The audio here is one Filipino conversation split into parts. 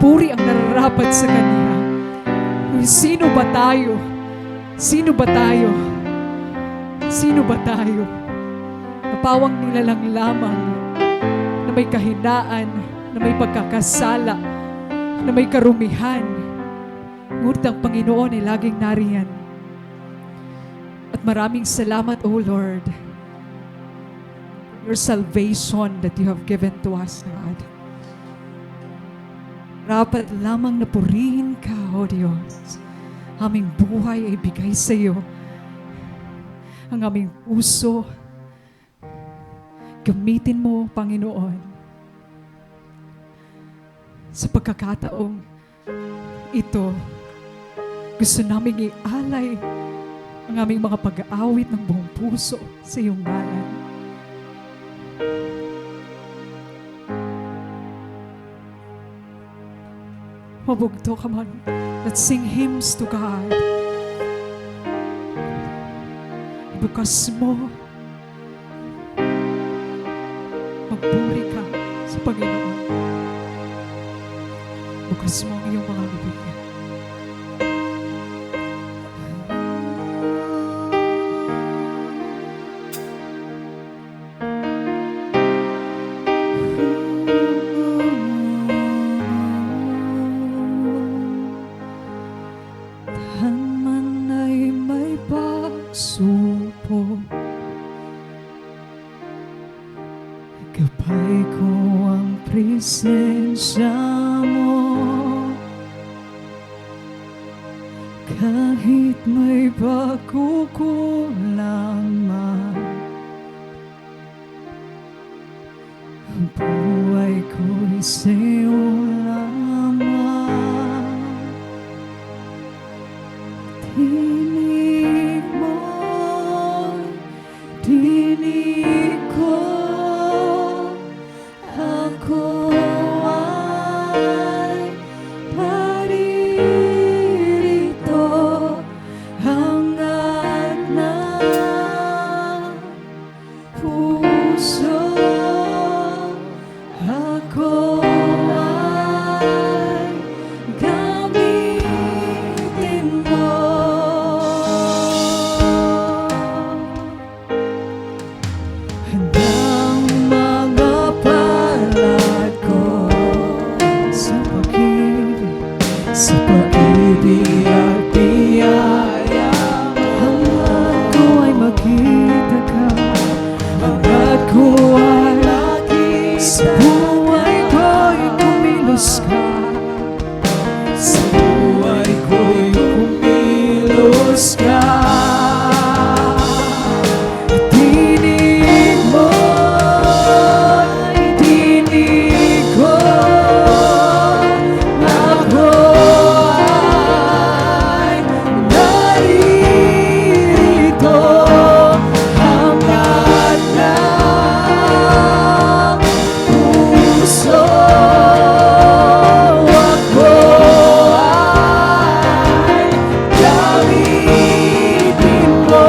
puri ang nararapat sa Kanya. Sino ba tayo? Sino ba tayo? Sino ba tayo? Napawang nilalang lamang na may kahinaan, na may pagkakasala, na may karumihan. Ngunit ang Panginoon ay laging nariyan. At maraming salamat, O Lord, your salvation that you have given to us, God. Rapat lamang na purihin ka, O Diyos. Aming buhay ay bigay sa iyo. Ang aming puso, gamitin mo, Panginoon, sa pagkakataong ito. Gusto naming ialay ang aming mga pag-aawit ng buong puso sa iyong ngalan. Mabugto ka man. Let's sing hymns to God. Bukas mo. Magpuri ka sa Panginoon. Bukas mo ang iyong mga bibig. Gabay ko ang presensya mo, kahit may pagkukulang man. Ang buhay ko'y sa'yo lamang. Tinig mo, tinig ko. Ako ay paririto hangad ng puso. Ako ay gamitin mo. Handang mga palad ko sa pag-ibig at biyaya. Hangad ko ay makita ka, hangad ko ay sa buhay ko'y kumilos ka, sa buhay ko'y kumilos ka. Tinig mo, tinig ko. Ako ay naririto hangad ng puso. Ako ay gamitin mo.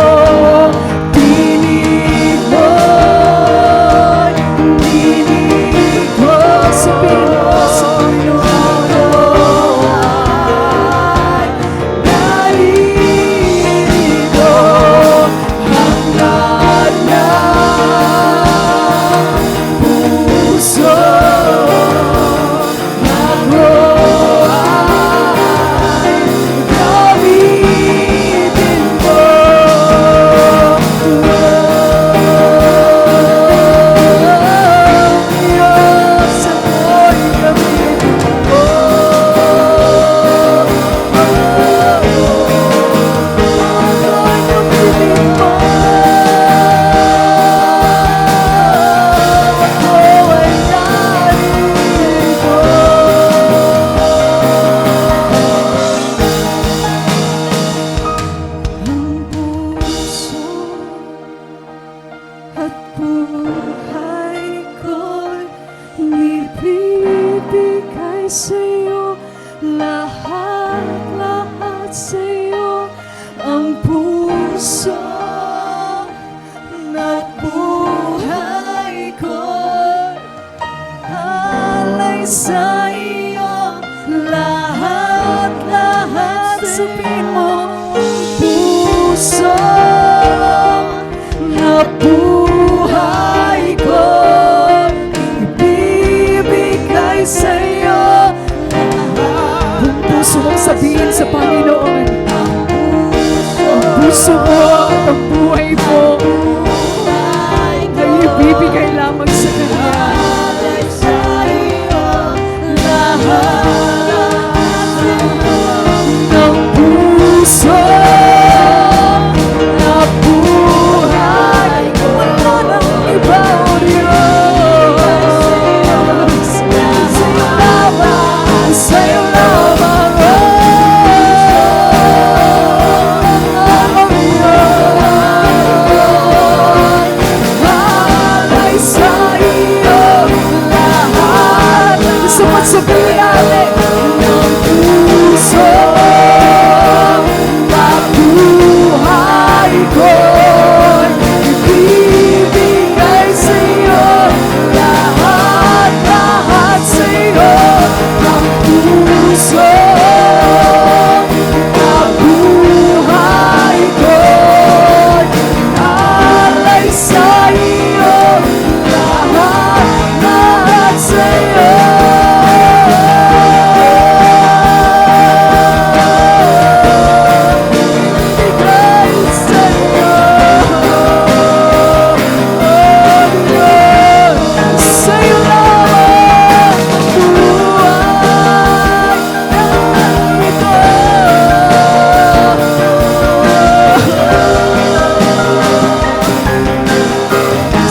Tinig mo, tinig ko. Sabihin mo sa Panginoon, ay naririto hangad ng puso. Ako ay gamitin mo. Diyos, ako'y gamitin mo. Ako'y gamitin mo. Ako ay naririto. Ang puso at buhay ko'y nibibigay sa'yo. Lahat sa'yo. Ang puso at buhay ko'y alay sa iyo. sabihin mo, puso na buhay ko, ibibigay sa'yo. Ang puso mong sabihin sa Panginoon, ang puso mo at ang buhay mo ay ibibigay lamang sa Kanya. Ng puso na buhay ko, wala nang iba o Diyos. Sa'yo lamang, sa'yo lamang, alay sa iyo lahat. Gusto mo't sabihin natin, ng puso na buhay ko, ibibigay sa'yo lahat, lahat sa'yo. Ang puso na buhay ko, alay sa iyo lahat, lahat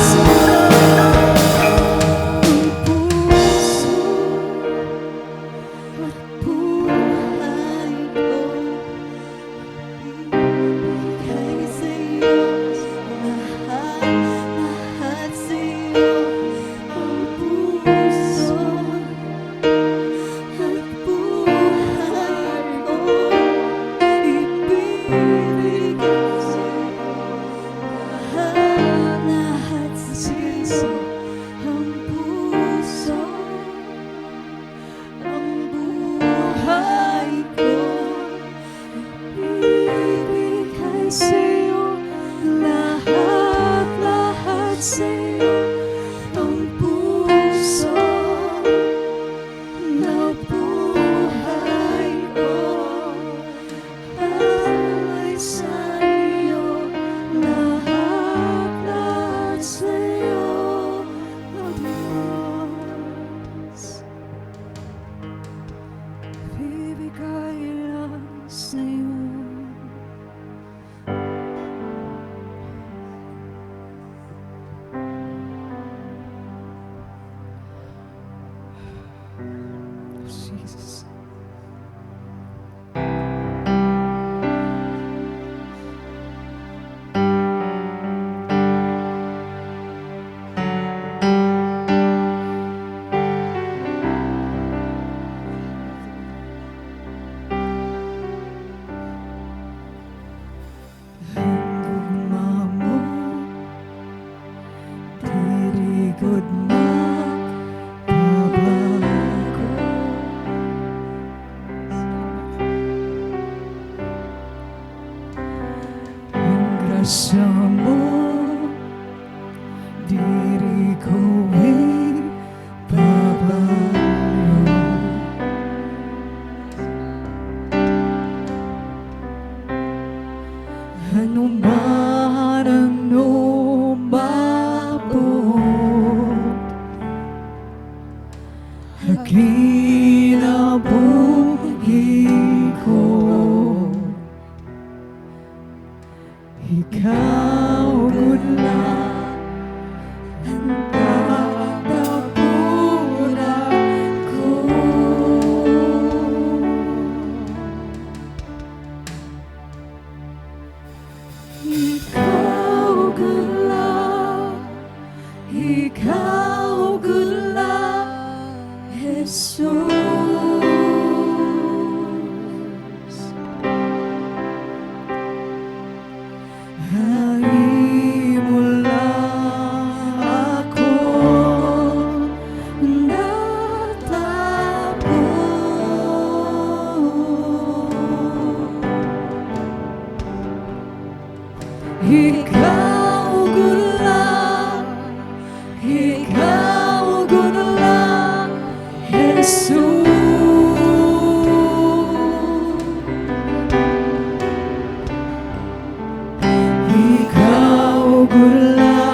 sa'yo. Jesus. Grasya mo, diri ko ibabayo. Ano man ang umabot, kinabuhi ko, ikaw good lang ang tatapunan ko. Ikaw ikaw ko lang, ikaw ko lang, Jesus. Ikaw ko lang,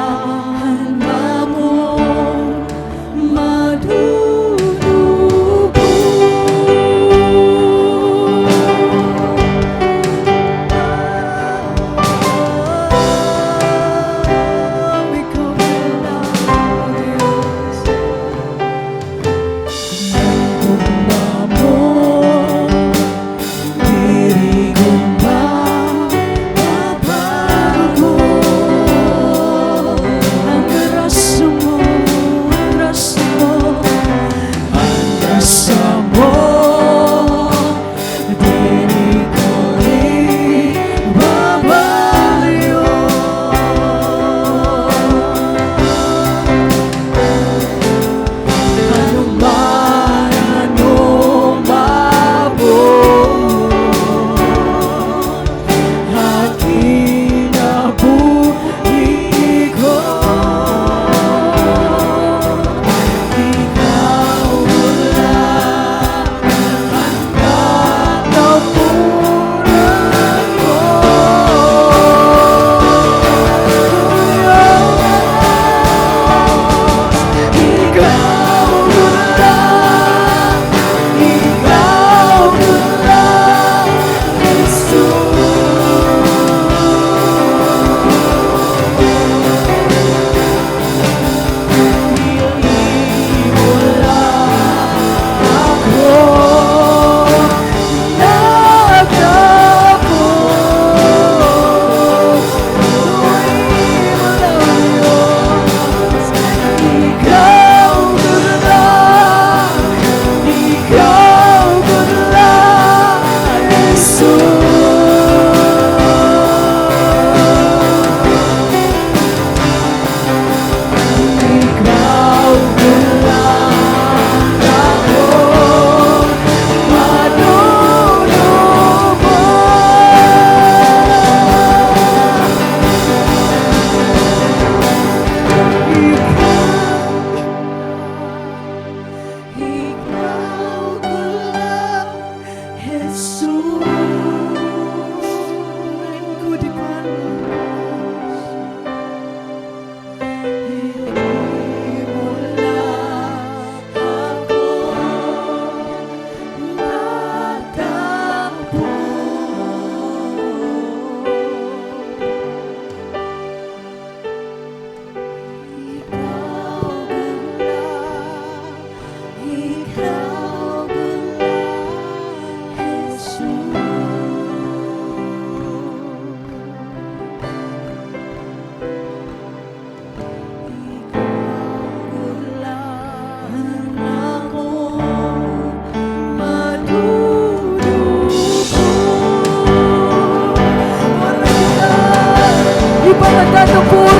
amor,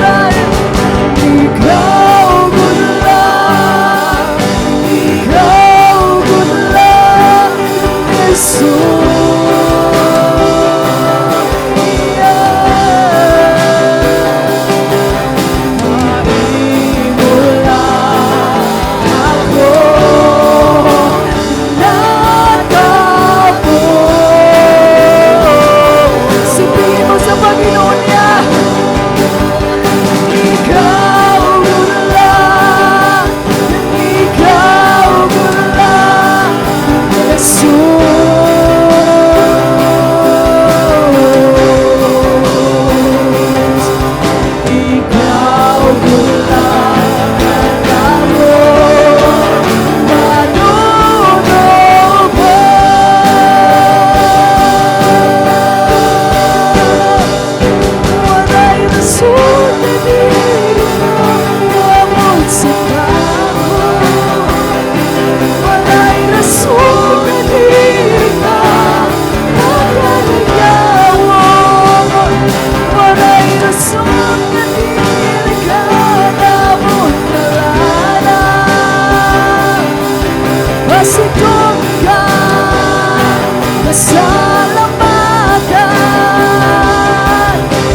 Pasalamatan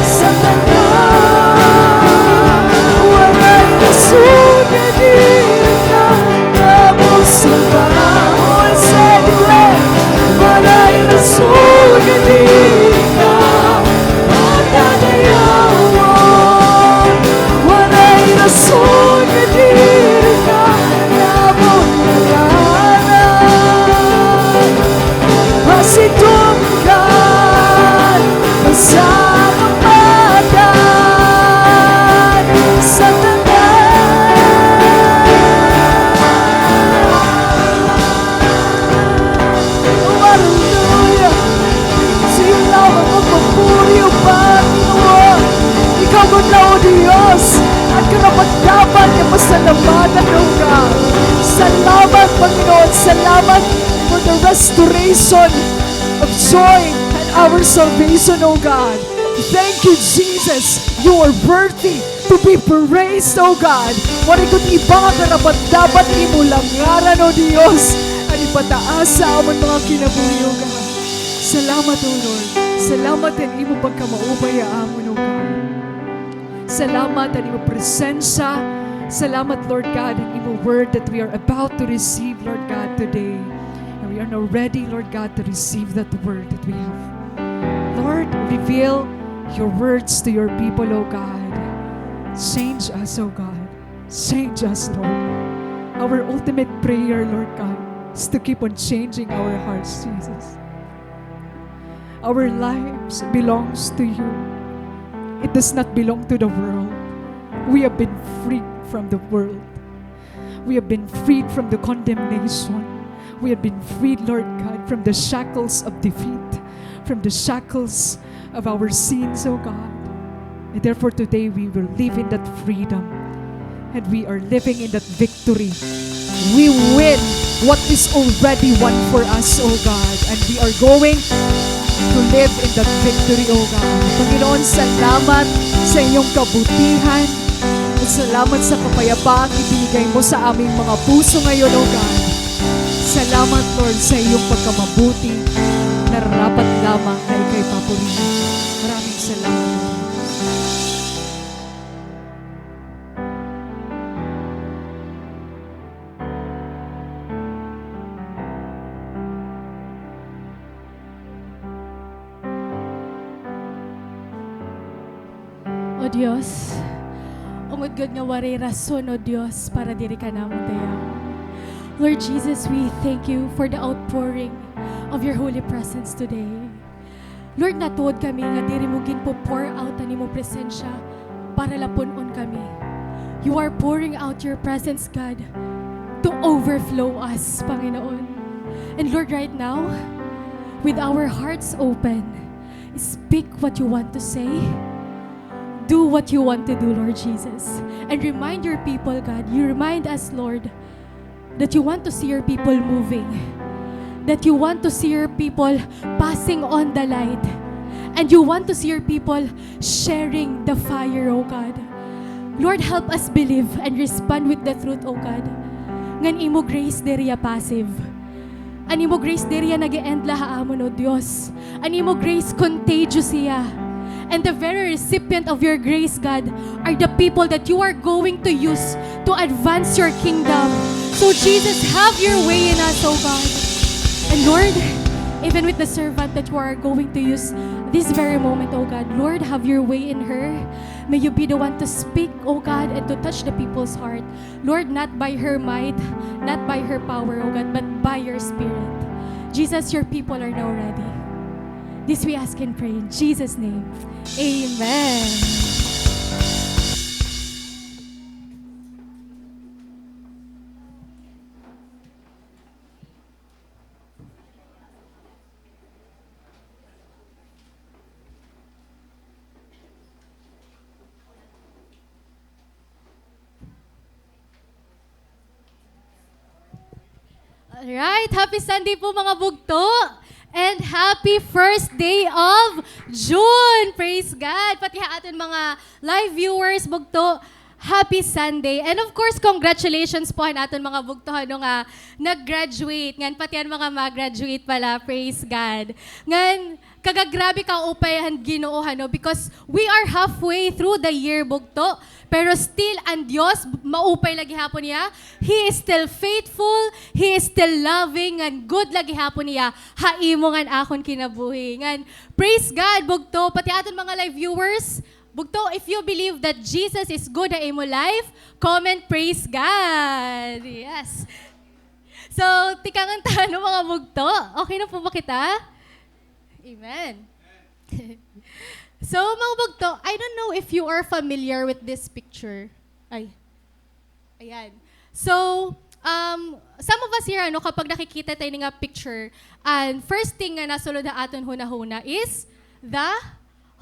sa tanan Diyos. At karapat-dapat na pasalamatan, O God. Salamat, Panginoon. Salamat for the restoration of joy and our salvation, O God. Thank you, Jesus. You are worthy to be praised, O God. Wala ikot iba karapat-dapat imulangaran, O Diyos. At ipataas sa amon mga kinabuhi, O God. Salamat, O Lord. Salamat ang imo pagkamaubay amon, O God. Salamat ang imo presensya. Salamat, Lord God, ang imo word that we are about to receive, Lord God, today. And we are now ready, Lord God, to receive that word that we have. Lord, reveal your words to your people, O God. Change us, O God. Change us, Lord. Our ultimate prayer, Lord God, is to keep on changing our hearts, Jesus. Our lives belongs to you. It does not belong to the world. We have been freed from the world. We have been freed from the condemnation. We have been freed, Lord God, from the shackles of defeat, from the shackles of our sins, O God. And therefore today we will live in that freedom. And we are living in that victory. We win what is already won for us, O God. And we are going to live in that victory, O God. Panginoon, salamat sa iyong kabutihan. At salamat sa kapayapaan ibinigay mo sa aming mga puso ngayon, O God. Salamat, Lord, sa iyong pagkamabuti. Nararapat lamang na ikay papurihin. Maraming salamat, Lord. O Dios, ungod gud nga waray rason, O Dios, para diri ka namon dayaw. Lord Jesus, we thank you for the outpouring of your holy presence today. Lord, natuod kami nga diri mo ginpo-pour out ani mo presensya para lapunon kami. You are pouring out your presence, God, to overflow us, Panginoon. And Lord, right now, with our hearts open, speak what you want to say. Do what you want to do, Lord Jesus. And remind your people, God. You remind us, Lord, that you want to see your people moving. That you want to see your people passing on the light. And you want to see your people sharing the fire, O God. Lord, help us believe and respond with the truth, O God. Ngan imo grace deriya passive. An imo grace deriya nag-end laha amon, O Dios. An imo grace contagious siya. And the very recipient of your grace, God, are the people that you are going to use to advance your kingdom. So Jesus, have your way in us, O God. And Lord, even with the servant that you are going to use this very moment, O God, Lord, have your way in her. May you be the one to speak, O God, and to touch the people's heart. Lord, not by her might, not by her power, O God, but by your Spirit. Jesus, your people are now ready. This we ask and pray in Jesus' name. Amen. Alright, happy Sunday po mga bugto! And happy first day of June! Praise God! Pati aton mga live viewers, bugto, happy Sunday. And of course, congratulations po aton mga bugto no nga nag-graduate. Ngan pati ang mga mag-graduate pala, praise God. Ngan kagagrabe ka upayahan Ginoo no because we are halfway through the year bugto. Pero still, ang Diyos, maupay lagi hapon niya. He is still faithful. He is still loving. And good lagi hapon niya. Haimo ngan akon kinabuhi. Ngan, praise God, bugto. Pati aton mga live viewers, bugto, if you believe that Jesus is good at imo life, comment, praise God. Yes. So, tikangan tayo mga bugto. Okay na po ba kita? Amen. So, mga bugto, I don't know if you are familiar with this picture. Ay. Ayan. So, some of us here, kapag nakikita tayo nga picture, and first thing nga nasulod na aton huna-huna is the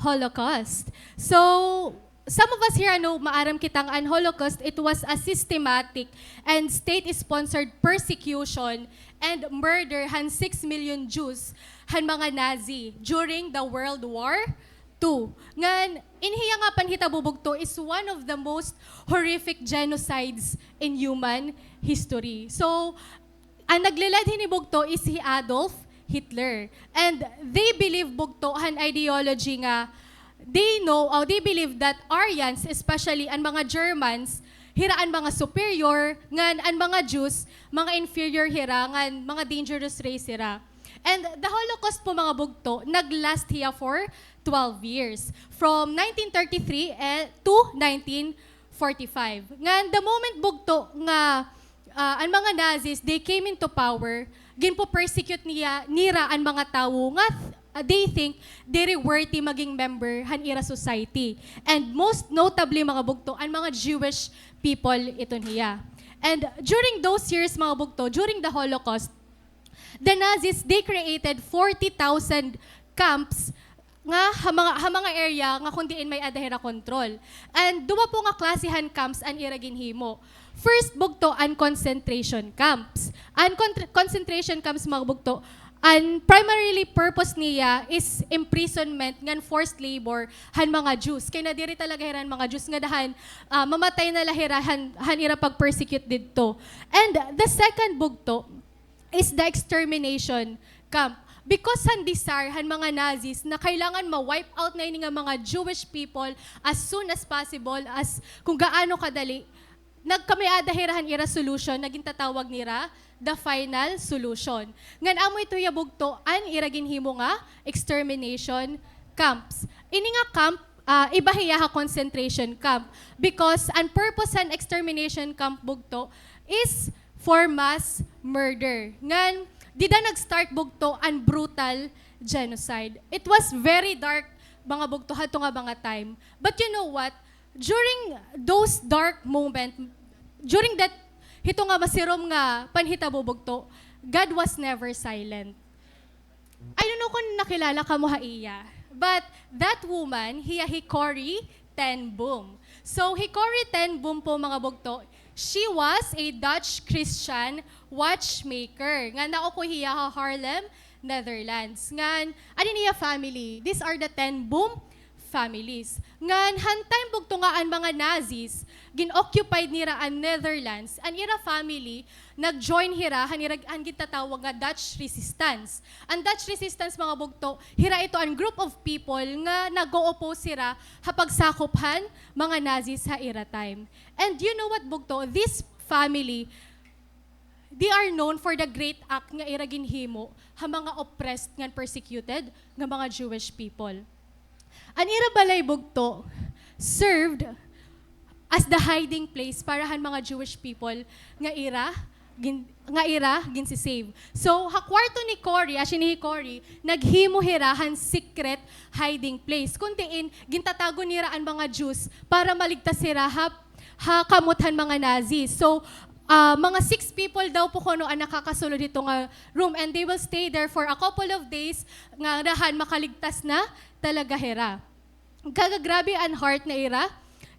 Holocaust. So, some of us here ano maaram kitang an Holocaust, it was a systematic and state-sponsored persecution and murder han 6 million Jews han mga Nazi during the World War II. Ngan inhiya nga panhitabubog to is one of the most horrific genocides in human history. So ang naglilad hinibog to is si Adolf Hitler. And they believe bugto han ideology nga they know, or they believe that Aryans, especially ang mga Germans, hiraan mga superior, ngan ang mga Jews, mga inferior hira, ngan mga dangerous race hira. And the Holocaust po mga bugto, naglast hiya for 12 years. From 1933 to 1945. Ngan the moment bugto nga ang mga Nazis, they came into power, ginpo persecute nira ang mga tao nga they think they worthy maging member han ira society. And most notably mga bugto, ang mga Jewish people ito niya. And during those years mga bugto, during the Holocaust, the Nazis, they created 40,000 camps nga ha mga area nga kung diin may adahira control. And duwa po nga klasihan camps an ira ginhimo. First bugto an concentration camps. An concentration camps mga bugto, and primarily purpose niya is imprisonment ngan forced labor han mga Jews. Kaya na diri talaga hiran mga Jews nga dahan mamatay na lahira han ira pag-persecute didto. And the second bugto is the extermination camp. Because han desire han mga Nazis na kailangan ma-wipe out na ini nga mga Jewish people as soon as possible, as kung gaano kadali, nagkamiadahirahan ira solution, naging tatawag nira the final solution. Ngan amo ito yabugto an ira ginhimo nga extermination camps. Ini nga camp ibahiya ha concentration camp because ang purpose an extermination camp bugto is for mass murder. Ngan dida nag-start bugto an brutal genocide. It was very dark mga bugto hadto nga mga time. But you know what? During those dark moment, during that hito nga masirom nga panhitabubog to, God was never silent. I don't know kung nakilala ka mo ha iya, but that woman, hiya Hickory ten Boom. So Hickory ten Boom po mga bugto, she was a Dutch Christian watchmaker. Nga nao ko hiya ha Haarlem, Netherlands. Ngan, ano niya family? These are the 10 Boom families. Ngan hantime bugto nga ang mga Nazis, gin-occupied nira ang Netherlands, ang ira family, nag-join hira, han gitatawag nga Dutch Resistance. Ang Dutch Resistance mga bugto, hira ito ang group of people nga nag-o-oppose hira hapagsakophan mga Nazis ha ira time. And you know what bugto, this family, they are known for the great act nga ira ginhimo ha mga oppressed nga persecuted nga mga Jewish people. An ira balay bugto served as the hiding place para han mga Jewish people nga ira ginsisave. So ha kwarto ni Cory, ni Cory, naghimo hirahan secret hiding place. Kuntiin gintatago nira ang mga Jews para maligtas sila ha kamuthan mga Nazis. So mga 6 people daw po kuno ang nakakasulod dito nga room, and they will stay there for a couple of days nga dahan makaligtas na talaga hira. Gagagrabe ang heart na ira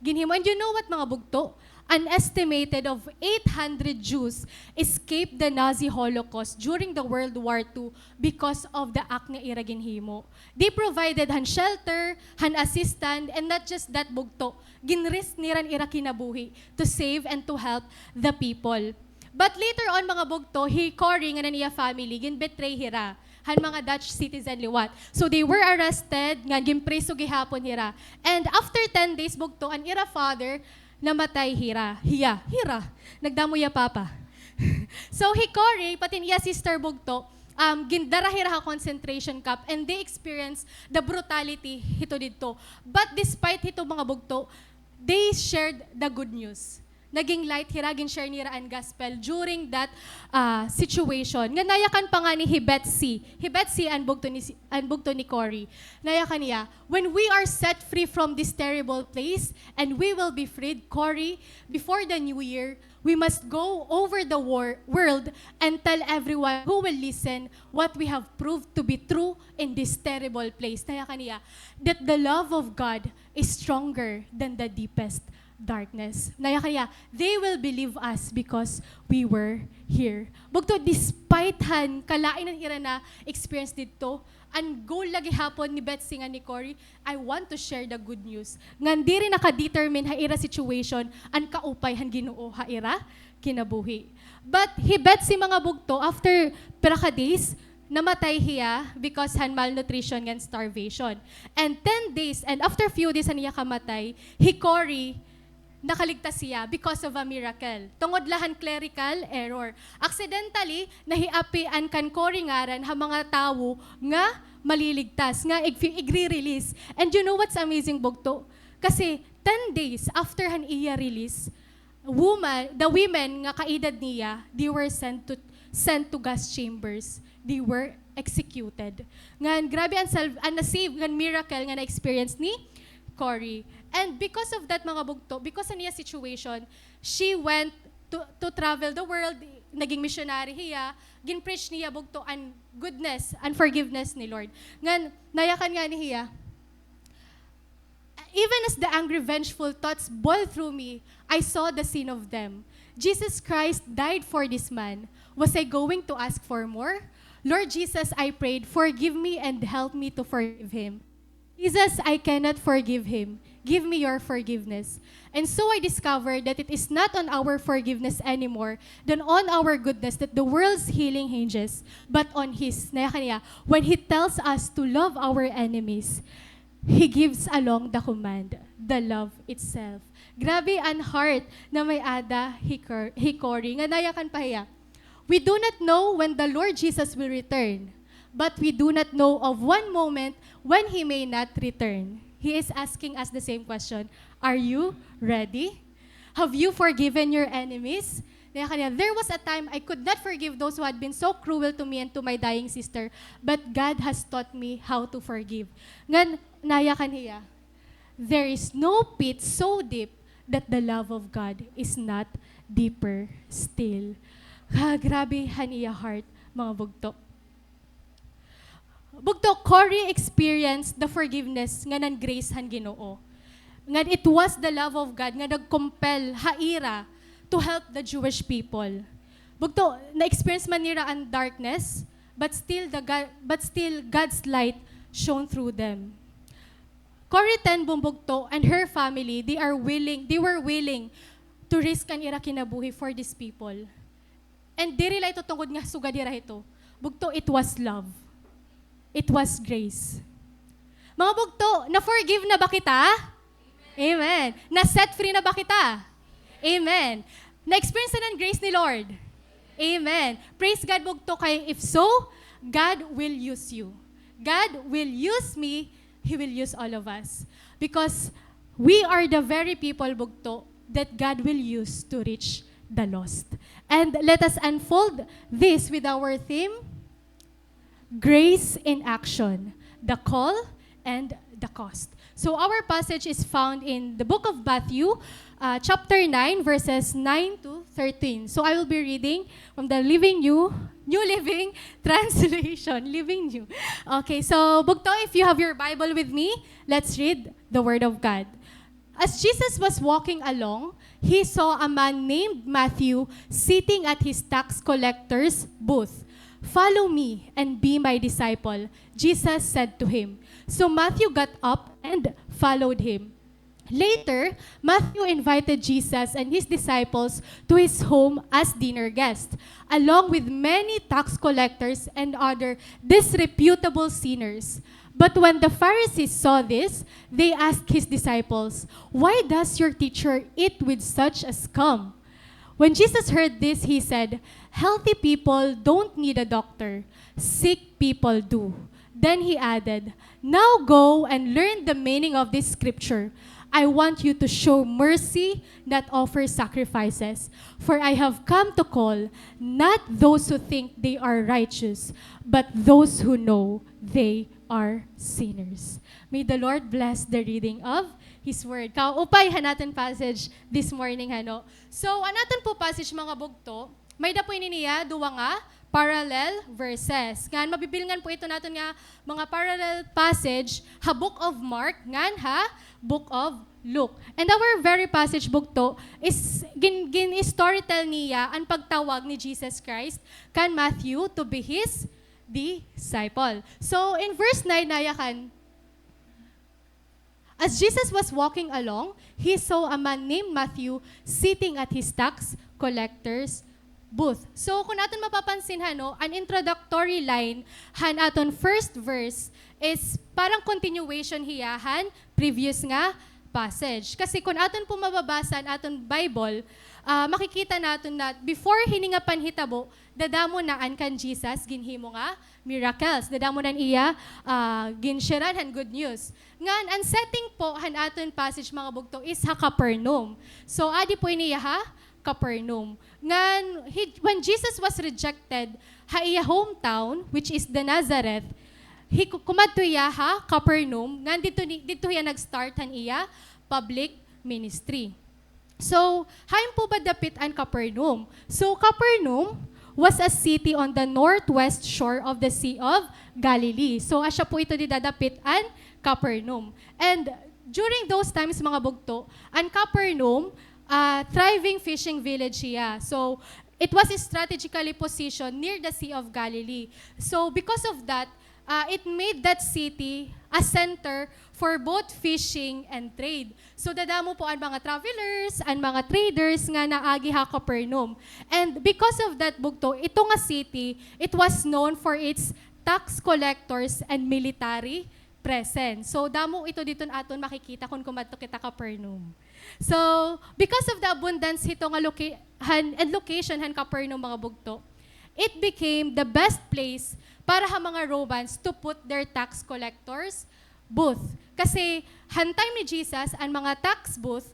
ginhimo. And you know what mga bugto? An estimated of 800 Jews escaped the Nazi Holocaust during the World War II because of the act nga ira ginhimo. They provided han shelter, han assistance, and not just that bugto, ginrisk niran ira kinabuhi to save and to help the people. But later on mga bugto, Cory nga na niya family, ginbetray hira han mga Dutch citizen liwat. So they were arrested, nga ginpreso gihapon hira. And after 10 days bugto, an ira father, namatay hira. Nagdamo ya papa. So Hickory, pati niya sister bugto, gindara hira ha concentration camp, and they experienced the brutality hito dito. But despite hito mga bugto, they shared the good news. naging light hiragin share nira ang gospel during that situation. Nga nayakan pa nga ni Hibetsi ang bugto ni Cory. Nayakan niya, when we are set free from this terrible place and we will be freed, Cory, before the new year, we must go over the world and tell everyone who will listen what we have proved to be true in this terrible place. Nayakan niya, that the love of God is stronger than the deepest darkness. Naya kaya, they will believe us because we were here. Bugto, despite kalain ng ira na experience dito, ang goal lagi hapon ni Betsy nga ni Cory, I want to share the good news. Nga di rin naka-determine ha ira situation, ang kaupay han Ginoo ha ira kinabuhi. But Betsy mga bugto, after pera days, namatay hiya because han malnutrition and starvation. And 10 days, and after few days niya kamatay, Cory, nakaligtas siya because of a miracle. Tungod lahan clerical error. Accidentally, nahiapian kan Cory ngaran ha mga tawo nga maliligtas, nga igre-release. And you know what's amazing, bugto? Kasi 10 days after han iya release, the women nga kaedad niya, they were sent to gas chambers. They were executed. Ngan grabe ang na-save ngan miracle nga na-experience ni Cory. And because of that mga bugto, because niya situation, she went to travel the world, naging missionary hiya, gin-preach niya bugto ang goodness and forgiveness ni Lord. Ngan, nayakan nga ni hiya, even as the angry, vengeful thoughts boiled through me, I saw the sin of them. Jesus Christ died for this man. Was I going to ask for more? Lord Jesus, I prayed, forgive me and help me to forgive him. Jesus, I cannot forgive him. Give me your forgiveness. And so I discovered that it is not on our forgiveness anymore than on our goodness that the world's healing hinges, but on his. When he tells us to love our enemies, he gives along the command, the love itself. Grabe ang heart na may ada Cory. Nga nayakan pa hiya. We do not know when the Lord Jesus will return, but we do not know of one moment when he may not return. He is asking us the same question. Are you ready? Have you forgiven your enemies? There was a time I could not forgive those who had been so cruel to me and to my dying sister, but God has taught me how to forgive. Ngan nayakan hiya. There is no pit so deep that the love of God is not deeper still. Grabe haniya heart, mga bugto. Bugto, Cory experienced the forgiveness nga ng grace han Ginoo. Nga it was the love of God nga nag-compel haira to help the Jewish people. Bugto, na-experience man nila ang darkness, but still God's light shone through them. Cory ten Bumbugto and her family, they were willing to risk ang ira kinabuhi for these people. And diri la ito tungkod nga sugadira ito. Bugto, it was love. It was grace. Mga bugto, na-forgive na ba kita? Amen. Na-set free na ba kita? Amen. Na-experience na ng grace ni Lord? Amen. Praise God, bugto, kay if so, God will use you. God will use me, He will use all of us. Because we are the very people, bugto, that God will use to reach the lost. And let us unfold this with our theme, Grace in Action, the Call and the Cost. So our passage is found in the book of Matthew, chapter 9, verses 9 to 13. So I will be reading from the New Living Translation. Living New. Okay, so bugto, if you have your Bible with me, let's read the Word of God. As Jesus was walking along, he saw a man named Matthew sitting at his tax collector's booth. "Follow me and be my disciple," Jesus said to him. So Matthew got up and followed him. Later, Matthew invited Jesus and his disciples to his home as dinner guests, along with many tax collectors and other disreputable sinners. But when the Pharisees saw this, they asked his disciples, "Why does your teacher eat with such a scum?" When Jesus heard this, he said, "Healthy people don't need a doctor. Sick people do." Then he added, "Now go and learn the meaning of this scripture. I want you to show mercy, not offer sacrifices. For I have come to call not those who think they are righteous, but those who know they are sinners. May the Lord bless the reading of His Word. Kaupay natin passage this morning, hano. So, natin po passage mga bugto, may dapoy niya, duwa nga, parallel verses. Ngan, mabibilangan po ito natin nga, mga parallel passage, ha Book of Mark, ngan ha, Book of Luke. And our very passage bugto is, storytell niya ang pagtawag ni Jesus Christ kan Matthew to be His disciple. So, in verse 9, nayakan, as Jesus was walking along, he saw a man named Matthew sitting at his tax collector's booth. So, kung natin mapapansin, an introductory line, aton first verse is parang continuation hiya, previous nga passage. Kasi kung aton po mababasa aton Bible, makikita natin na before hininga panhitabo, dadamo na an kan Jesus, ginhimo nga miracles. Dadamo na iya, ginshiran han good news. Ngan, ang setting po aton passage mga bugto is ha Capernaum. So, adi po niya ha, Capernaum. Ngan, when Jesus was rejected, ha iya hometown, which is the Nazareth, kumadto iya ha, Capernaum, ngan dito iya nag-start han iya public ministry. So, hain po ba dapit ang Capernaum? So, Capernaum was a city on the northwest shore of the Sea of Galilee. So, asya po ito didadapit ang Capernaum. And during those times, mga bugto, ang Capernaum, thriving fishing village siya. So, it was strategically positioned near the Sea of Galilee. So, because of that, it made that city a center for both fishing and trade. So, dadamo po ang mga travelers, ang mga traders nga naagi ha Capernaum. And because of that bugto, ito nga city, it was known for its tax collectors and military presence. So, damo ito dito aton makikita kung kumadto kita Capernaum. So, because of the abundance ito nga location han Capernaum mga bugto, it became the best place para ha mga Romans to put their tax collectors booth. Kasi han time ni Jesus, ang mga tax booth,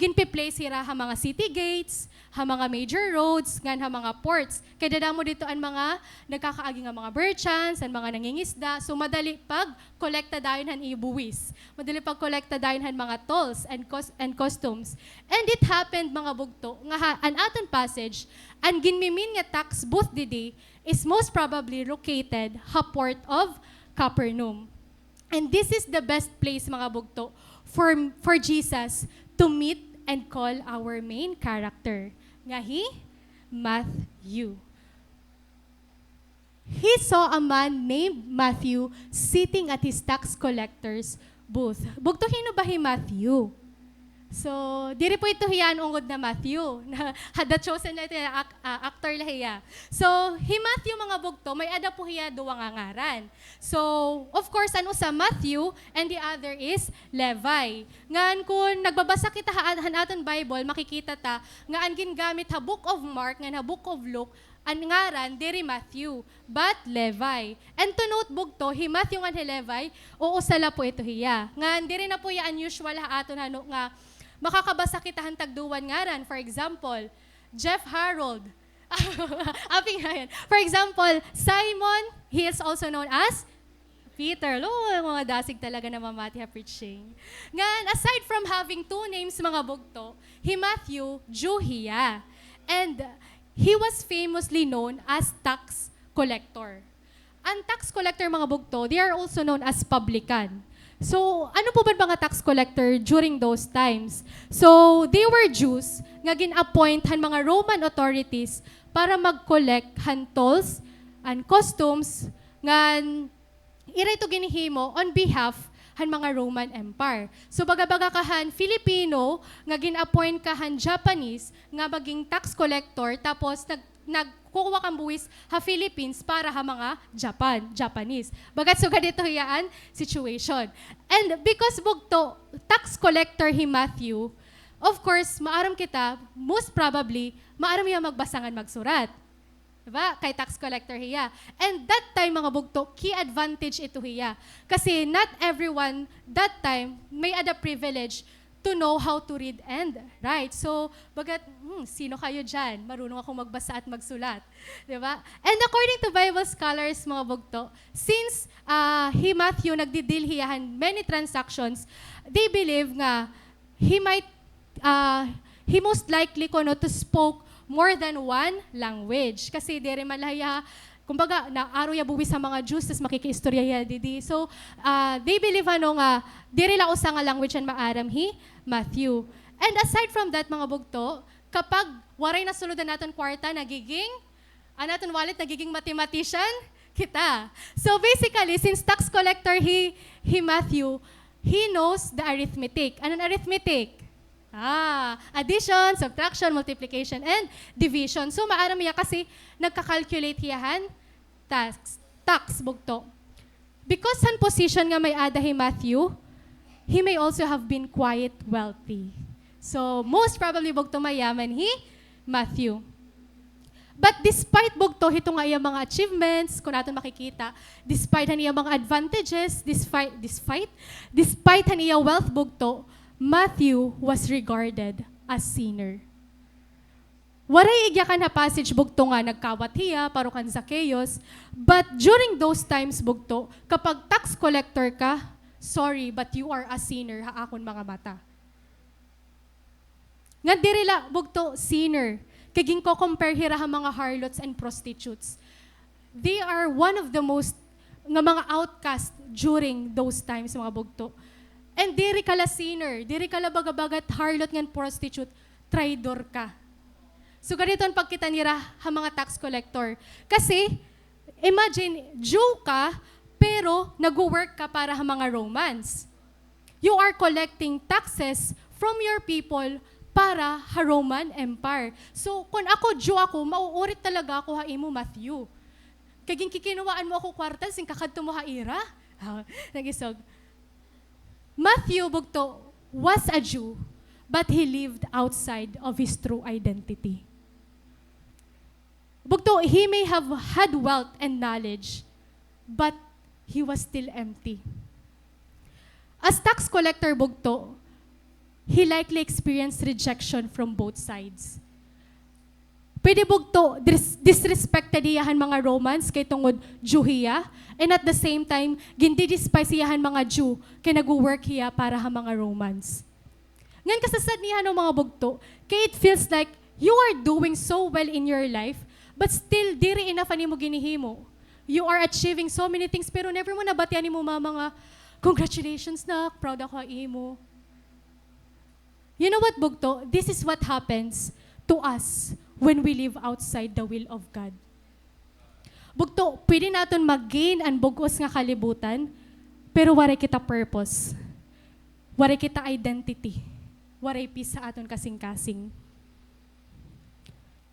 ginpi-place sila ha mga city gates, ha mga major roads, ngan ha mga ports. Kaya dadamo dito ang mga nagkakaagi nga mga merchants, ang mga nangingisda. So madali pag kolekta dayon han ibuwis. Madali pag kolekta dayon han mga tolls and customs. And it happened mga bugto, nga an aton passage, ang ginmimin nga tax booth didi is most probably located ha port of Capernaum. And this is the best place, mga bugto, for Jesus to meet and call our main character. Nga Matthew. He saw a man named Matthew sitting at his tax collector's booth. Bugto hino ba Matthew? So, diri po ito hiyan ungod na Matthew. Hada chosen na ito actor lahiya. So, Matthew mga bugto, may ada po hiya duwa nga ngaran. So, of course, ano sa Matthew and the other is Levi. Ngan kung nagbabasa kita han aton Bible, makikita ta nga ang gingamit ha Book of Mark ngan ha Book of Luke, ang ngaran diri Matthew, but Levi. And to note bugto, Matthew ngan Levi, oo sala po ito hiya. Ngan diri na po ya unusual ha aton hano nga makakabasa kita han tagduwan ngaran. For example, Jeff Harold. Aping yan. For example, Simon, he is also known as Peter. Mga dasig talaga na mamati ha preaching. Ngan, aside from having two names mga bugto, Matthew, Jew hiya. And he was famously known as tax collector. Ang tax collector mga bugto, they are also known as publican. So, ano po ba mga tax collector during those times? So, they were Jews nga gin-appoint han mga Roman authorities para mag-collect han tolls and customs nga ira ito ginihimo on behalf han mga Roman Empire. So, baga-baga kahan Filipino nga gin-appoint kahan Japanese nga maging tax collector tapos nagkukuha kang buwis ha Philippines para ha mga Japanese. Bagat so ganito hiyaan situation. And because bugto, tax collector Matthew, of course, maaram kita, most probably, maaram niya magbasangan magsurat. Diba? Kay tax collector hiya. And that time, mga bugto, key advantage ito hiya. Kasi not everyone, that time, may ada privilege to know how to read and write. So, bagat, sino kayo dyan? Marunong ako magbasa at magsulat. Diba? And according to Bible scholars, mga bugto, since Matthew nagdidil hiyahan many transactions, they believe nga, he most likely to spoke more than one language. Kasi dere malaya, kumbaga, naaro ya buwi sa mga Jews, tas makikiistorya ya didi. So, they believe diri la usa nga language ang maaram Matthew. And aside from that, mga bugto, kapag waray na suludan naton kwarta, nagiging, naton wallet, nagiging mathematician, kita. So basically, since tax collector Matthew, he knows the arithmetic. Anong arithmetic? Addition, subtraction, multiplication, and division. So, maaram niya kasi nagka-calculate hiyahan tax bugto. Because han position nga may ada Matthew, he may also have been quite wealthy. So, most probably bugto mayaman Matthew. But despite bugto, ito nga iyang mga achievements, kung natin makikita, despite han iyang mga advantages, despite han iyang wealth bugto, Matthew was regarded as sinner. Waray igyakan na passage bugto nga nagkawat hiya, parukan Zacchaeus, but during those times bugto, kapag tax collector ka, sorry, but you are a sinner, haakon mga mata. Nga dirila bugto, sinner, kaging ko compare hira ha mga harlots and prostitutes. They are one of the most nga mga outcast during those times mga bugto. And diri kala sinner, diri kala bagabagat harlot ngan prostitute, traidor ka. So ganito ang pagkita nila ha mga tax collector. Kasi, imagine, Jew ka, pero nag-work ka para ha mga Romans. You are collecting taxes from your people para ha Roman Empire. So, kung ako Jew ako, mauurit talaga ako ha imo Matthew. Kaging kikinuwaan mo ako kwarta, sing kakadto mo ha ira. Nagisog. Matthew bugto was a Jew, but he lived outside of his true identity. Bugto, he may have had wealth and knowledge, but he was still empty. As tax collector bugto, he likely experienced rejection from both sides. Pwede bugto, disrespected iyahan mga Romans kay tungod Jew hiya, and at the same time, gindi-despise iyahan mga Jew kay nag-work hiya para ha mga Romans. Ngan kasasad niya ng mga bugto, kay it feels like you are doing so well in your life, but still, diri enough ani mo ginihimo. You are achieving so many things, pero never mo nabatian mo mga, congratulations na, proud ako imo. You know what, bugto? This is what happens to us when we live outside the will of God. Bugto, pwede natin mag-gain ang bugos nga kalibutan, pero waray kita purpose. Waray kita identity. Waray peace sa aton kasing-kasing.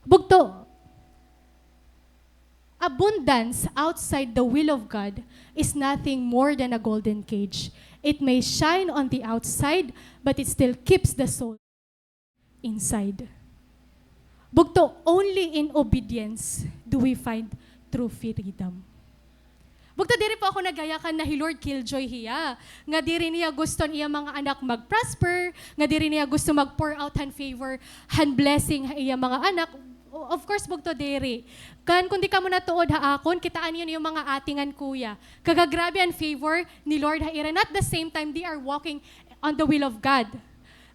Bugto, abundance outside the will of God is nothing more than a golden cage. It may shine on the outside, but it still keeps the soul inside. Bugto, only in obedience do we find true freedom. Bugto, diri po ako nagayakan na Lord Killjoy hiya. Nga diri niya gusto niya mga anak mag-prosper, nga diri niya gusto mag-pour out han favor, han blessing iya mga anak. Of course, bugto diri. Kan kundi ka mo natuod haakon, kitaan yun yung mga atingan kuya. Kagagrabe ang favor ni Lord haira. At the same time, they are walking on the will of God.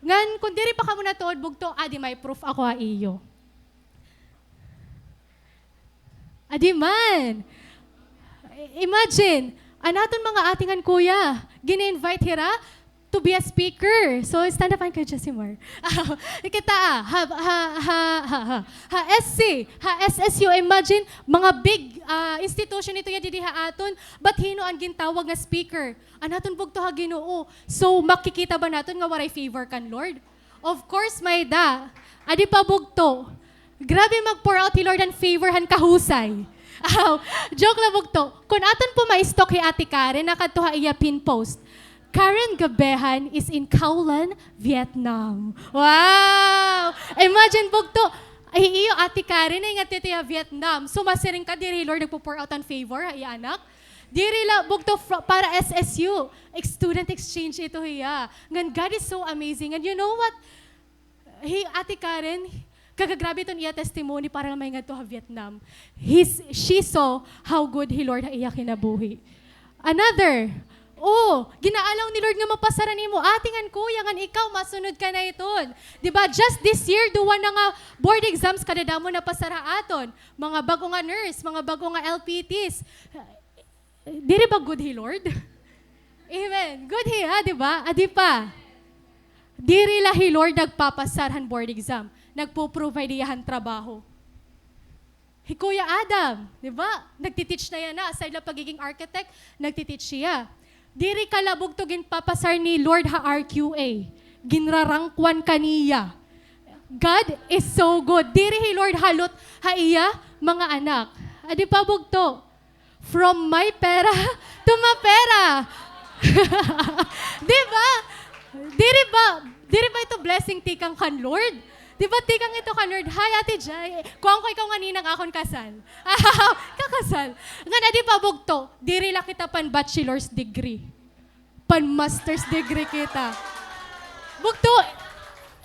Ngan, kung diri pa ka mo natuod, bugto, adi may proof ako ha iyo. Adi man. Imagine, anaton mga atingan kuya, gina-invite hira to be a speaker. So, stand up and kayo, Josimar. Kita SSU, imagine, mga big institution ito yadi ha aton, but hino ang gintawag nga speaker. Anaton bugto ha Ginoo. So, makikita ba naton nga waray favor kan Lord? Of course, may da. Adi pa bugto. Grabe mag-pour out Lord ang favor han kahusay. Joke lang bugto. Kung aton po ma-stock hi Ate Karen, nakatuha iya pin post. Karen Gabehan is in Kowloon, Vietnam. Wow! Imagine bugto. Ay, iyo, ati Karen, ay nga titiya Vietnam. Sumasiring ka, diri Lord, nagpo-pour out on favor, ay anak. Diri la, bugto para SSU. Student exchange ito hiya. Ngan, God is so amazing. And you know what? Ate Karen, kagagrabe itong iya testimony para na may nga to ha Vietnam. She saw how good Lord iya kinabuhi. Another, ginaalaw ni Lord nga mapasaran mo. Atingan kuya, ngan ikaw, masunod ka na iton. Diba, just this year, duwa na nga board exams kadada mo na pasara aton. Mga bago nga nurse, mga bago nga LPTs. Diri ba good Lord? Amen. Good ha, diba? Adi pa. Diri la Lord nagpapasarhan board exam. Nagpo-provide iyahan trabaho. Kuya Adam, di ba? Nagtiteach na yan na. Aside lang pagiging architect, nagtiteach siya. Diri kalabog to ginpapasar ni Lord ha RQA. Ginrarangkwan kaniya. God is so good. Diri Lord halot ha iya mga anak. Adi pa bugto. From my pera to my pera. Di ba? Diri ba ito blessing tikang kan Lord? Di ba tikang ito kan Lord? Hi, Ate Jai. Kuwang ko ikaw nganinang akon kasal. Kakasal. Nga na di pa bugto, diri lang kita pan bachelor's degree. Pan master's degree kita. Bugto,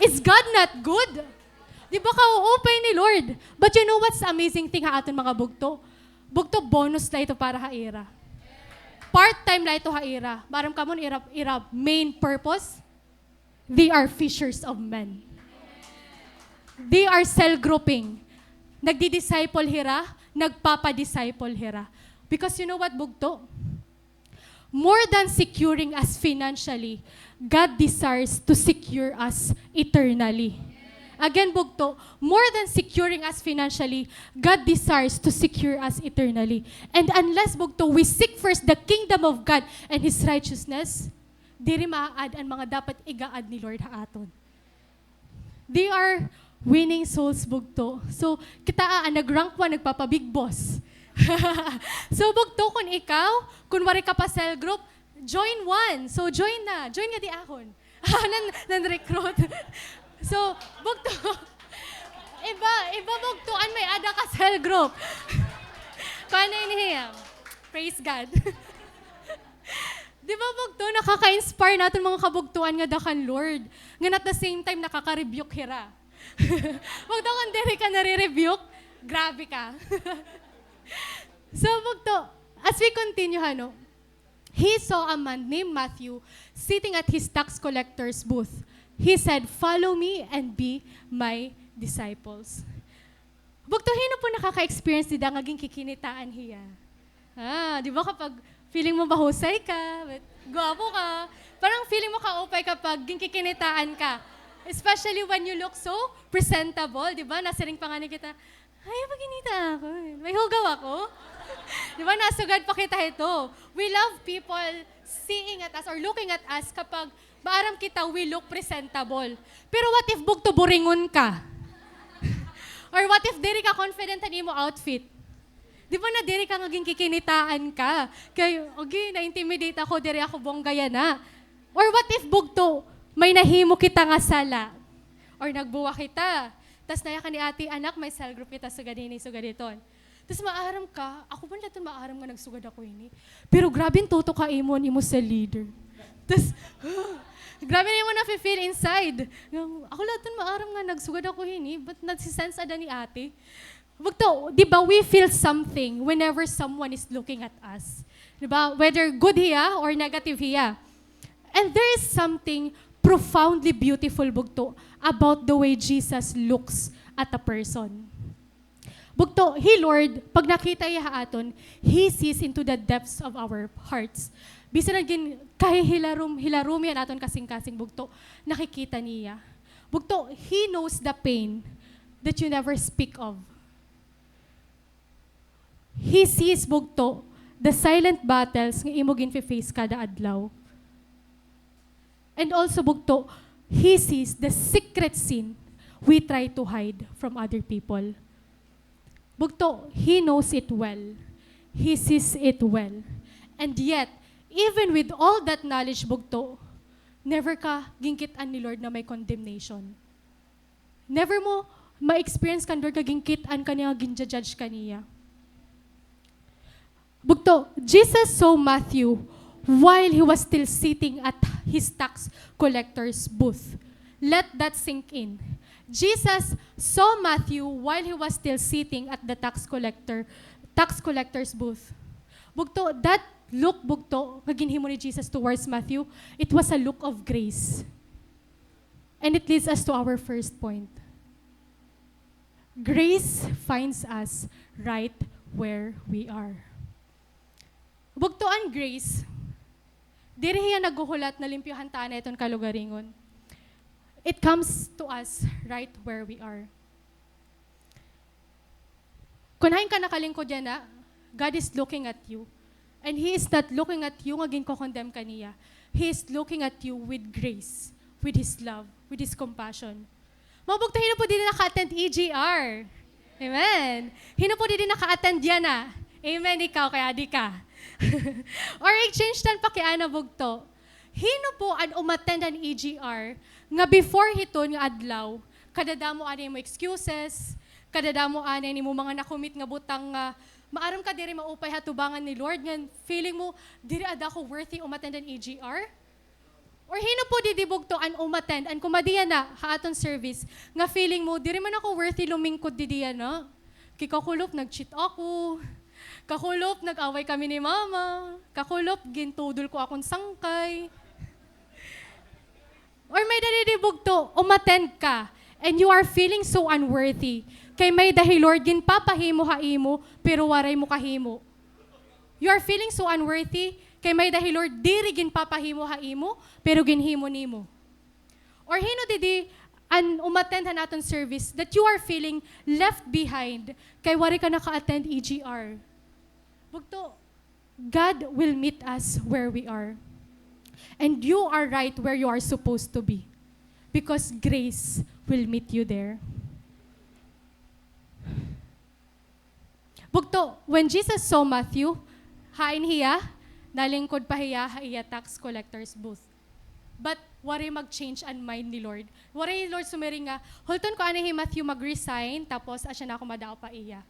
is God not good? Di ba ka-oopay ni Lord? But you know what's amazing thing ha aton mga bugto? Bugto bonus na ito para haira. Part-time na ito haira. Maram ka mo ira main purpose. They are fishers of men. They are cell grouping. Nagdi-disciple hira, nagpapa-disciple hira. Because you know what, bugto? More than securing us financially, God desires to secure us eternally. Again, bugto, more than securing us financially, God desires to secure us eternally. And unless, bugto, we seek first the kingdom of God and His righteousness, diri maaad ang mga dapat igaad ni Lord haaton. They are winning souls, bugto. So, kita nag-rank 1, nagpapa-big boss. So, bugto, kung ikaw, kunwari ka pa cell group, join 1. So, join na. Join nga di akon. Nan-recruit. So, bugto. Iba bugtuan may ada ka cell group. Paano yun? Praise God. Di ba bugto, nakaka-inspire natin mga kabugtuan nga dakan Lord. Nga at the same time, nakaka-rebuke hira. Bugto, kung diri ka nare-rebuke, grabe ka. So, bugto, as we continue, he saw a man named Matthew sitting at his tax collector's booth. He said, "Follow me and be my disciples." Bugto, hino po nakaka-experience nila ngaging kikinitaan hiya. Di ba kapag feeling mo mahusay ka, gwapo ka, parang feeling mo ka-upay kapag kikinitaan ka. Especially when you look so presentable, di ba? Nasiring pa nga ni kita, ay, maginita ako. May hugaw ako. Di ba? Nasugad pa kita ito. We love people seeing at us or looking at us kapag maaram kita, we look presentable. Pero what if bugto buringon ka? Or what if diri ka confident ani mo outfit? Di ba na diri ka ngaging kikinitaan ka? Kaya, okay, na-intimidate ako, diri ako bonggaya na. Or what if bugto, may nahimo kita nga sala? Or nagbuwa kita. Tapos naya ka ni ate, anak, may cell group kita sa ganini, sa ganiton. Tapos maaram ka, ako ba natin maaram nga nagsugad ako ini? Pero grabe tuto ka imo sa leader. Tapos, grabe na mo na-feel inside. Ako lahat maaram nga nagsugad ako ini, but nagsisense ada ni ate. Bugto, di ba, we feel something whenever someone is looking at us. Di ba? Whether good hiya or negative hiya. And there is something profoundly beautiful, bugto, about the way Jesus looks at a person. Bugto, Lord, pag nakita niya aton, He sees into the depths of our hearts. Bisa na gin, kahit hilarum yan aton kasing-kasing, bugto, nakikita niya. Bugto, He knows the pain that you never speak of. He sees, bugto, the silent battles nga imo ginfe-face kada adlaw. And also, bugto, He sees the secret sin we try to hide from other people. Bugto, He knows it well. He sees it well. And yet, even with all that knowledge, bugto, never ka gingkitan ni Lord na may condemnation. Never mo ma-experience kan Lord kaging kitaan kaniya, ginja-judge kaniya. Bugto, Jesus saw Matthew while he was still sitting at his tax collector's booth. Let that sink in. Jesus saw Matthew while he was still sitting at the tax collector's booth. Bugto, that look bugto, kaginhimo ni Jesus towards Matthew, it was a look of grace. And it leads us to our first point. Grace finds us right where we are. Bugto ang grace, diri hiya naghuhulat na limpyuhan ta na iton kalugaringon. It comes to us right where we are. Kunahin ka nakalingkod yan na, God is looking at you. And He is not looking at you nga ginko-condemn kaniya. He is looking at you with grace, with His love, with His compassion. Mabugto, hino po din naka-attend EGR. Amen. Hino po din naka-attend yan na. Amen, ikaw, kaya di ka. Or exchange tan pa kaya na bugto. Hino po an umattend an EGR nga before hiton nga adlaw, kadadamo ani mo excuses, kadadamo ani ni mo mga nakumit nga butang nga maaram ka diri maupay hatubangan ni Lord nga feeling mo diri ada ko worthy umattend an EGR? Or hino po didibugto an umattend an kumadiya na haaton service nga feeling mo diri man ako worthy lumingkod didiya na. Kikakulop nag-cheat ako. Kakulop nag-away kami ni mama. Kakulop gintudol ko akong sangkay. Or may dalidibugto, umattend ka and you are feeling so unworthy. Kay may dahil Lord ginpapahimo haimo pero waray mo kahimo. You are feeling so unworthy kay may dahil Lord diri ginpapahimo haimo pero ginhimo nimo. Or hino didi an umattend naton service that you are feeling left behind kay wari ka naka-attend EGR. Bugto, God will meet us where we are. And you are right where you are supposed to be. Because grace will meet you there. Bugto, when Jesus saw Matthew, hain hiya, nalingkod pa hiya tax collector's booth. But wari mag-change ang mind ni Lord. Wari Lord sumering nga, hulton ko ani Matthew mag-resign, tapos asya na ako madao pa iya.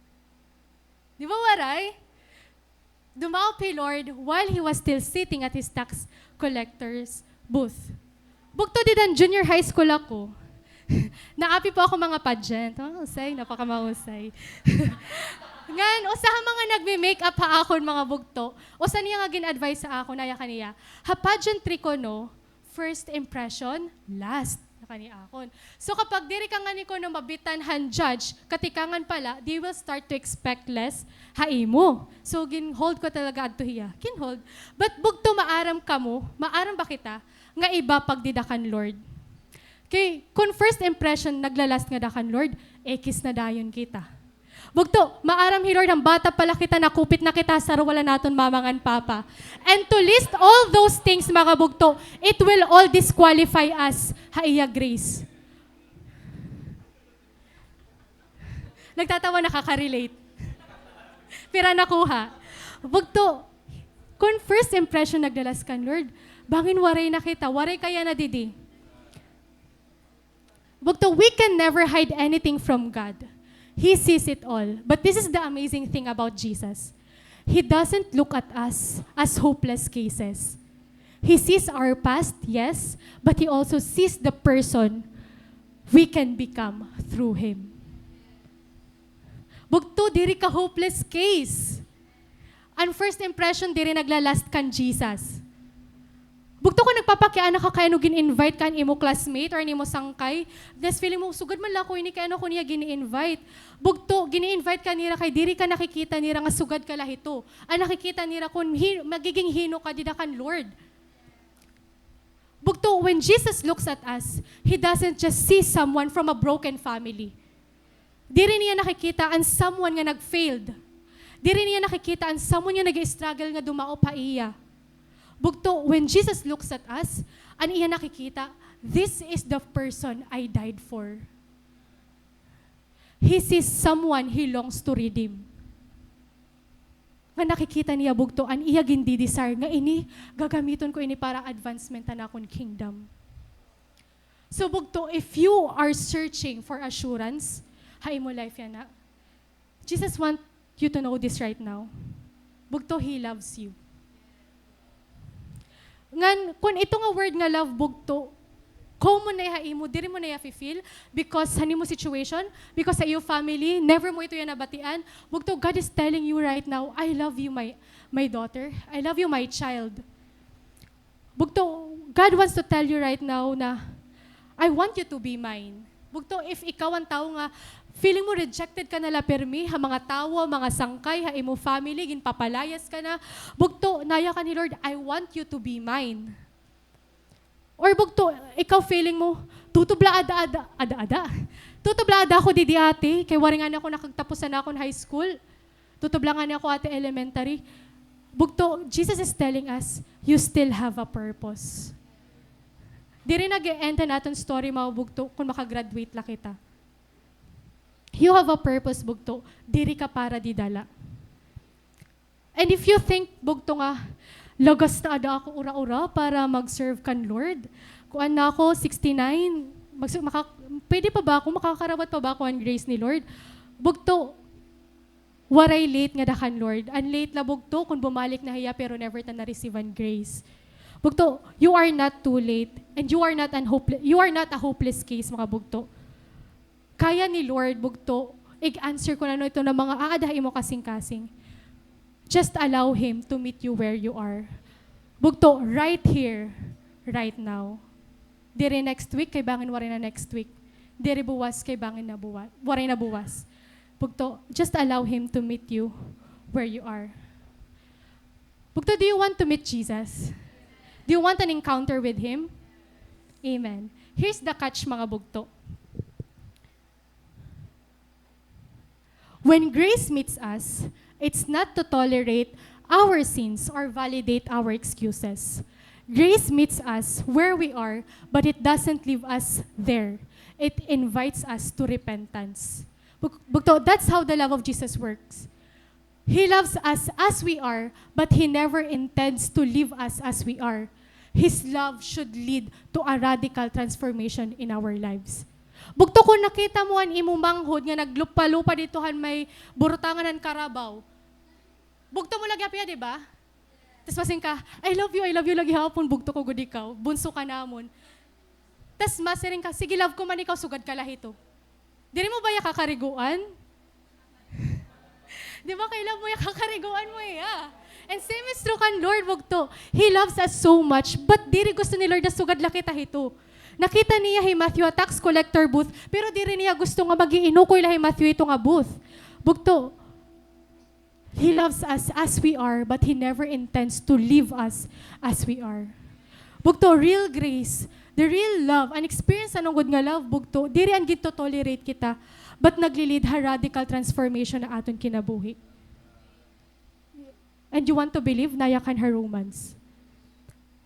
Di ba waray? Dumao kay Lord while he was still sitting at his tax collector's booth. Bugto din junior high school ako. Naapi po ako mga pageant. Usay, napakamahusay. Ngan, usaha mga nagme-makeup ha akon mga bugto. Usa niya nga gin-advise sa ako, naya kaniya. Ha pageantry ko no, first impression, last. Kani akon. So kapag diri ka nga ni ko no mabitan han judge, katikangan pala, they will start to expect less haimo. So gin-hold ko talaga adto hiya. Kin-hold. But bugto maaram kamo, maaram ba kita, nga iba pagdidakan Lord. Kay, kung first impression naglalast nga dakan Lord, ekis na dayon kita. Bugto, maaram hi Lord, ang bata pala kita, nakupit na kita, saro wala naton mamangan papa. And to list all those things, mga bugto, it will all disqualify us. Haiya grace. Nagtatawa, nakaka-relate. Pira nakuha. Bugto, kung first impression nagdalas kan Lord, bangin waray na kita, waray kaya na didi. Bugto, we can never hide anything from God. He sees it all. But this is the amazing thing about Jesus. He doesn't look at us as hopeless cases. He sees our past, yes, but He also sees the person we can become through Him. Bugto, diri ka hopeless case. Ang first impression, diri naglalast kan Jesus. Bugto ko nagpapakiana ka kaya no gin-invite kan imo classmate or nimo sangkay. Des feeling mo sugad man la ko ini kaya no ko niya gin-invite. Bugto gini-invite ka nira kay diri ka nakikita nira nga sugad ka lahito. Ang nakikita nira kun magiging hino ka dida kan Lord. Bugto when Jesus looks at us, He doesn't just see someone from a broken family. Diri niya nakikita ang someone nga nag-failed. Diri niya nakikita ang someone nga nag-struggle nga dumao pa iya. Bugto, when Jesus looks at us, an iya nakikita, this is the person I died for. He sees someone He longs to redeem. Nga nakikita niya bugto, an iya gindi-desire, nga ini, gagamiton ko ini para advancement na akong kingdom. So bugto, if you are searching for assurance, ha imo life yan na. Jesus want you to know this right now. Bugto, He loves you. Ngan, kung ito nga word nga love, bugto, kung mo na imo, diri mo na feel because hani mo situation, because sa iyo family, never mo ito yan nabatian. Bugto, God is telling you right now, I love you, my daughter. I love you, my child. Bugto, God wants to tell you right now na, I want you to be mine. Bugto, if ikaw ang tao nga, feeling mo rejected ka nala permi, ha mga tawo, mga sangkay, ha imo family, ginpapalayas ka na, bugto, naya ka ni Lord, I want you to be mine. Or bugto, ikaw feeling mo, tutubla ada. Tutubla ada ako didi ate, kay waringan ako nakagtapusan ako ng high school. Tutubla nga ako ate elementary. Bugto, Jesus is telling us, you still have a purpose. Di rin nag-e-end natin story mga bugto kung makagraduate la kita. You have a purpose, bugto. Diri ka para didala. And if you think, bugto nga, lagas na ada ako ura-ura para mag-serve kan Lord. Kuan na ako, 69, pwede pa ba ako, makakarawat pa ba ako ang grace ni Lord? Bugto, waray late nga dakan Lord. Ang late na bugto, kung bumalik na hiya pero never ta na-receive ang grace. Bugto, you are not too late and you are not a hopeless case, mga bugto. Kaya ni Lord, bugto, answer ko na ito na mga aadahin mo kasing-kasing. Just allow Him to meet you where you are. Bugto, right here, right now. Dire next week, kay bangin waray na next week. Dire buwas, kay bangin na buwas. Waray na buwas. Bugto, just allow Him to meet you where you are. Bugto, do you want to meet Jesus? Do you want an encounter with Him? Amen. Here's the catch, mga bugto. When grace meets us, it's not to tolerate our sins or validate our excuses. Grace meets us where we are, but it doesn't leave us there. It invites us to repentance. Bugto, that's how the love of Jesus works. He loves us as we are, but He never intends to leave us as we are. His love should lead to a radical transformation in our lives. Bugto, kung nakita mo ang imong manghod nga naglupa-lupa ditohan may burutangan ng karabaw. Bugto mo lagi apya, di ba? Tapos masing ka, I love you lagi hapon, bugto ko gud ikaw, bunso ka namon. Tapos masiring ka, sige love ko man ikaw, sugad ka lahito. Diri mo ba ya kakariguan? Di ba kay love mo ya kakariguan mo ya? And same is true kan Lord, bugto. He loves us so much, but diri gusto ni Lord na sugad la kita hito. Nakita niya hi Matthew a tax collector booth, pero diri niya gusto nga magiinukoy la hi Matthew ito nga booth. Bugto, He loves us as we are, but He never intends to leave us as we are. Bugto, real grace, the real love, an experience anong good nga love, bugto, diri ang gito tolerate kita, but naglilid ha radical transformation na aton kinabuhi. And you want to believe na yakan her romance?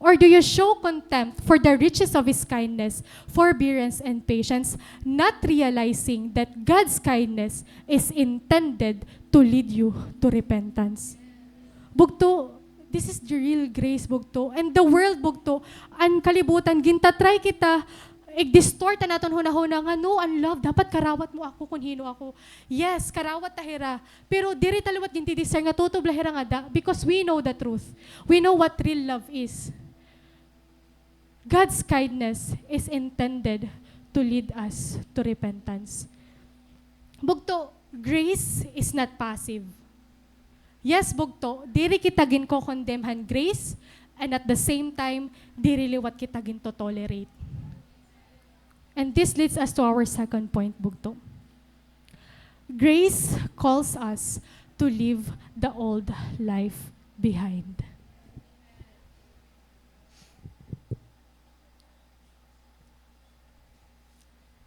Or do you show contempt for the riches of His kindness, forbearance, and patience, not realizing that God's kindness is intended to lead you to repentance? Bugto, this is the real grace, bugto. And the world, bugto, ang kalibutan, gintatry kita, i-distort na natin hunahuna nga, no, ang love, dapat karawat mo ako kung hino ako. Yes, karawat tahira. Pero diri taliwat ginti discern nga tutublahira nga da, because we know the truth. We know what real love is. God's kindness is intended to lead us to repentance. Bugto, grace is not passive. Yes, bugto, diri kita ginko-condemnhan grace, and at the same time, diri liwat kita ginto-tolerate. And this leads us to our second point, bugto. Grace calls us to leave the old life behind.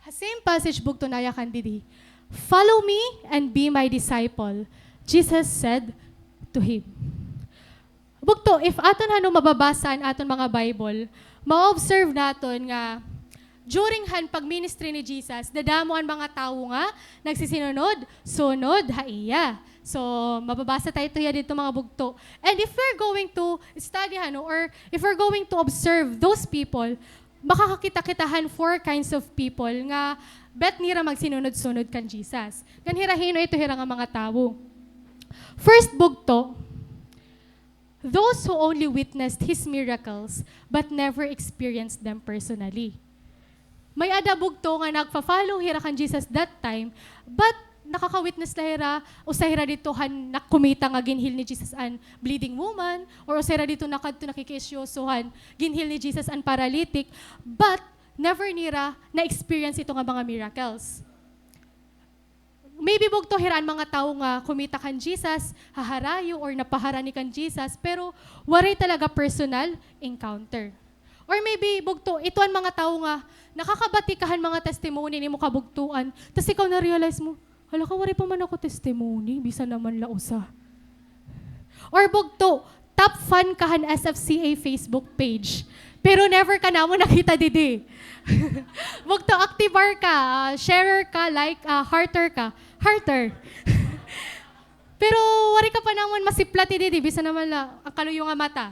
Same passage, bugto na yakan didi. Follow me and be my disciple, Jesus said to him. Bugto, if aton hano mababasan aton mga Bible, ma-observe naton nga during han pag-ministry ni Jesus, dadamo ang mga tao nga nagsisinunod, sunod, haiya. So, mababasa tayo dito mga bugto. And if we're going to study or if we're going to observe those people, makakakita-kitahan 4 kinds of people nga bet nira magsinunod-sunod kan Jesus. Kan hirahino ito hira nga mga tao. First bugto, those who only witnessed His miracles but never experienced them personally. May ada bugto nga nagpa-follow hira kan Jesus that time, but nakaka-witness na hira, o sa hira dito nakumita nga ginhil ni Jesus an bleeding woman, or sa hira dito nakikisyosohan ginhil ni Jesus an paralytic, but never nira na-experience ito nga mga miracles. Maybe bugto hiraan mga tao nga kumita kan Jesus, haharayo or napaharani kan Jesus, pero waray talaga personal encounter. Or maybe bugto, ito ang mga tao nga nakakabatikahan mga testimony ni mo kabugtuan, tapos ikaw na-realize mo, hala ka, waray pa man ako testimony, bisa naman lausa. Or bugto, top fan kahan SFCA Facebook page, pero never ka na mo nakita didi. Bugto, activar ka, sharer ka, like, hearter ka. Hearter. Pero wari ka pa naman masiplat didi, bisa naman ang kaluyo nga mata.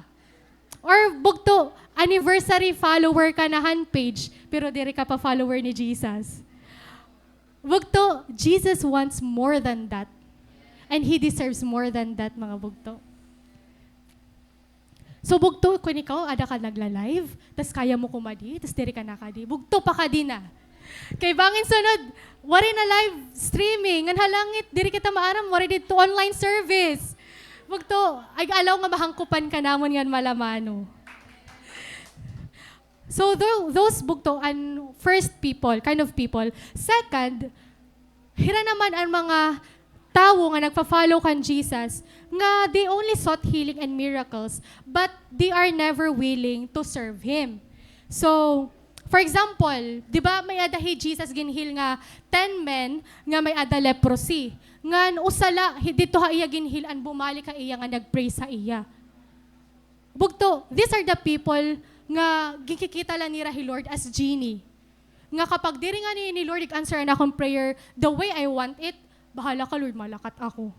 Or bugto, anniversary follower ka na han page, pero diri ka pa follower ni Jesus. Bugto, Jesus wants more than that. And He deserves more than that, mga bugto. So bugto, kung ikaw, ada ka nagla-live, tas kaya mo kumadi, tas diri ka nakadi, bugto pa ka din na. Kay bangin sunod, wari na live streaming, ngan halangit, diri kita maaram, wari dito online service. Bugto, ay alaw nga mahangkupan ka namon yan malamano. So those bugto, and first people, kind of people. Second, hira naman ang mga tao nga nagpa-follow kan Jesus, nga they only sought healing and miracles, but they are never willing to serve Him. So, for example, di ba may ada Jesus ginhil nga 10 men nga may ada leprosy. Nga usala, dito ha iya ginhil an bumalik ka iya nga nagpray sa iya. Bugto, these are the people nga gikikita lang nira hi Lord as genie. Nga kapag diri nga ni Lord answer na akong prayer the way I want it, bahala ka Lord, malakat ako.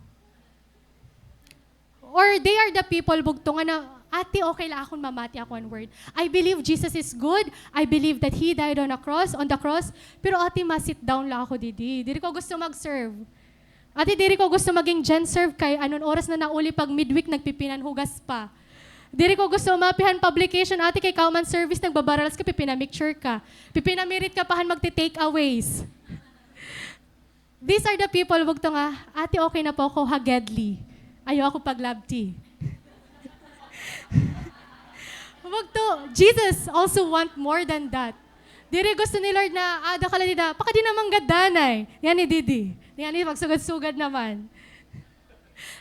Or they are the people bugto nga na, ate, okay lang akong mamati ako one word. I believe Jesus is good. I believe that He died on the cross. Pero ate, ma-sit down lang ako didi. Diri ko gusto mag-serve. Ate, diri ko gusto maging gen-serve kay anon oras na nauli pag midweek nagpipinan hugas pa. Diri ko gusto mapihan publication, ate, kay Kauman Service nagbabaralas ka, pipinamicture ka. Pipinamirit ka pahan magti-takeaways. These are the people, bugto nga, ate, okay na po ako, hagedly. Ayaw ako pag lab tea. Bugto, Jesus also want more than that. Diri gusto ni Lord na, ada ka lang dida, baka di naman gadanay. Yan ni Didi. Yan ni magsugad-sugad naman.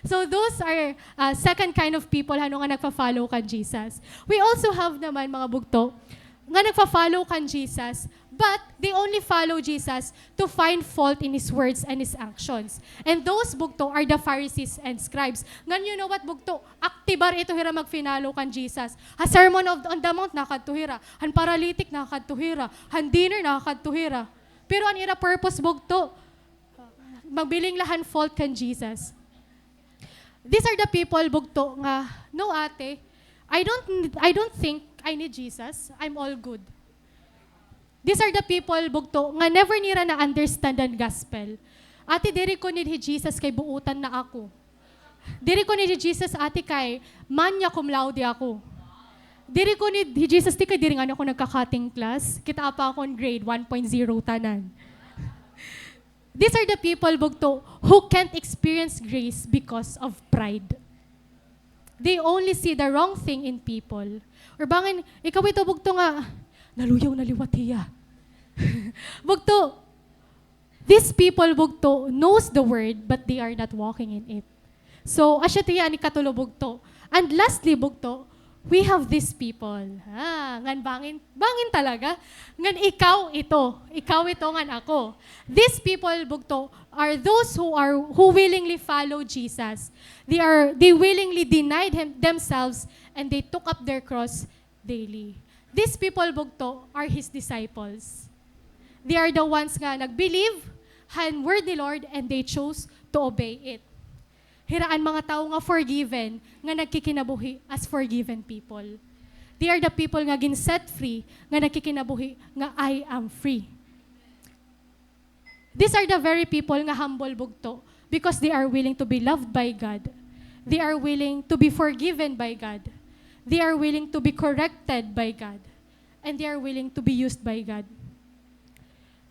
So those are second kind of people ano nga nagpa-follow kan Jesus. We also have naman mga bugto nga nagpa-follow kan Jesus, but they only follow Jesus to find fault in His words and His actions. And those bugto are the Pharisees and scribes. Ngan you know what bugto? Aktibar ito hira magfinalo kan Jesus. Ha Sermon on the Mount nakadtuhira, han paralytic nakadtuhira, han dinner nakadtuhira. Pero ang ira purpose bugto, magbiling lahan fault kan Jesus. These are the people bugto nga, no ate, I don't think I need Jesus. I'm all good. These are the people bugto nga never nira na understand ang gospel. Ate, diri ko need Jesus kay buutan na ako. Diri ko need Jesus ate kay manya cum laude ako. Diri ko need Jesus ti kay diri nga ako nagka-cutting class. Kita pa akong grade 1.0 tanan. These are the people bugto who can't experience grace because of pride. They only see the wrong thing in people. Or bangin, ikaw ito bugto nga, naluyaw na liwat hiya. Bugto, these people bugto knows the word but they are not walking in it. So, asya tiya ni katulo bugto. And lastly bugto, we have these people. Ngan bangin talaga. Ngan ikaw ito ngan ako. These people bugto are those who willingly follow Jesus. They willingly denied themselves and they took up their cross daily. These people bugto are His disciples. They are the ones nga nagbelieve, han word ni Lord, and they chose to obey it. Hiraan mga tao nga forgiven, nga nagkikinabuhi as forgiven people. They are the people nga gin-set free, nga nakikinabuhi, nga I am free. These are the very people nga humble bugto because they are willing to be loved by God. They are willing to be forgiven by God. They are willing to be corrected by God. And they are willing to be used by God.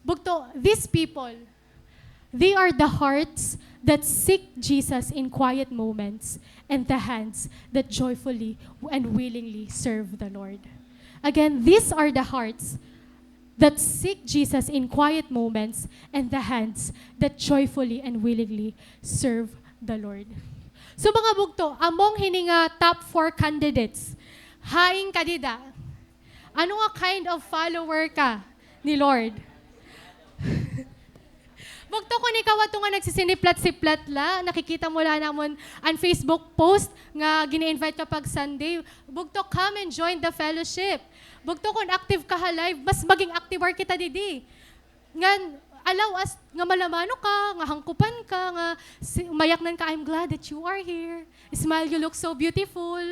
Bugto, these people, they are the hearts that seek Jesus in quiet moments and the hands that joyfully and willingly serve the Lord. Again, these are the hearts that seek Jesus in quiet moments and the hands that joyfully and willingly serve the Lord. So mga bugto, among hininga top 4 candidates, haing kadida, ano nga kind of follower ka ni Lord? Bugto kung ikaw ato nga nagsisiniplat-siplat la, nakikita mo la namon ang Facebook post nga gini-invite ka pag Sunday. Bugto, come and join the fellowship. Bugto kung active ka live, mas maging active kita didi. Nga, allow us nga malamano ka, nga hangkupan ka, nga mayaknan ka, I'm glad that you are here. Smile, you look so beautiful.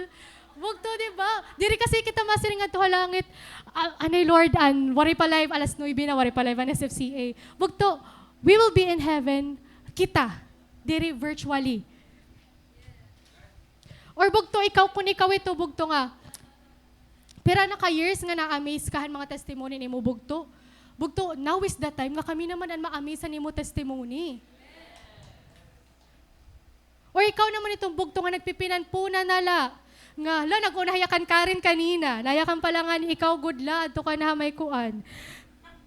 Bugto, di ba? Diri kasi kita masiring at halangit. Anay Lord, wari pa live, alas 9 na, wari pa live ang SFCA. Bugto, we will be in heaven, kita, diri virtually. Or bugto, ikaw kung ikaw ito, bugto nga. Pero naka-years nga na-amaze kahan mga testimony ni mo, bugto. Bugto, now is the time nga kami naman ang ma-amaze ni mo testimony. Or ikaw naman itong bugto nga nagpipinan po na nala. Nga, nag-unahayakan ka rin kanina. Nayakan pala nga ni ikaw, good lad, to ka na may kuan.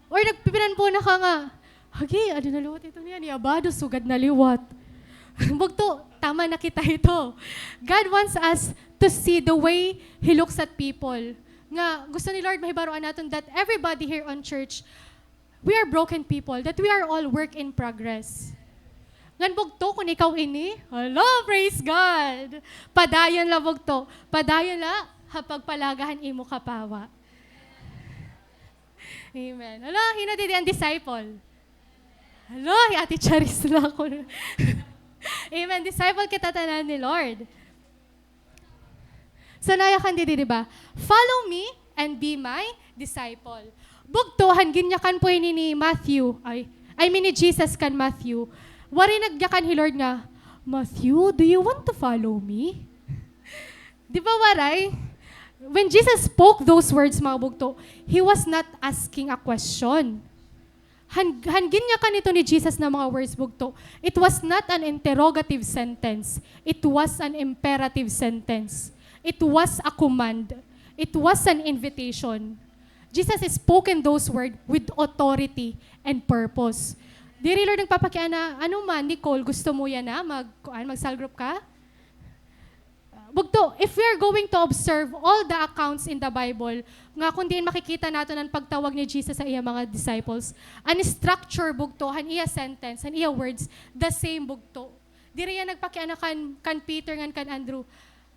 Or nagpipinan po na ka nga, hagi, ano na liwat ito niya, ni Abado, sugad na liwat. Bugto, tama na kita ito. God wants us to see the way He looks at people. Nga, gusto ni Lord mahibaroan natin that everybody here on church, we are broken people, that we are all work in progress. Ngan bugto, kung ikaw ini, hello, praise God! Padayon la bugto. Padayon la, hapagpalagahan imo kapawa. Amen. Hello, hinadidi ang disciple. Hello, Ate Charis na ako. Amen. Disciple kita tanan ni Lord. So, nayakan di ba? Follow me and be my disciple. Bugto, hangginyakan po ini ni Matthew. I mean ni Jesus kan Matthew. Wari nagyakan hi Lord nga, Matthew, do you want to follow me? Di ba waray? When Jesus spoke those words, mga bugto, He was not asking a question. Hangin niya ka nito ni Jesus na mga words, bugto. It was not an interrogative sentence. It was an imperative sentence. It was a command. It was an invitation. Jesus spoken those words with authority and purpose. Diri Lord nagpapakian na, ano man, Nicole, gusto mo yan na? Mag-cell group ka? Bugto, if we are going to observe all the accounts in the Bible, nga kundi makikita nato ng pagtawag ni Jesus sa iya mga disciples, ang structure bugto, han iya sentence, han iya words, the same bugto. Diri yan nagpakiana kan Peter ngan kan Andrew.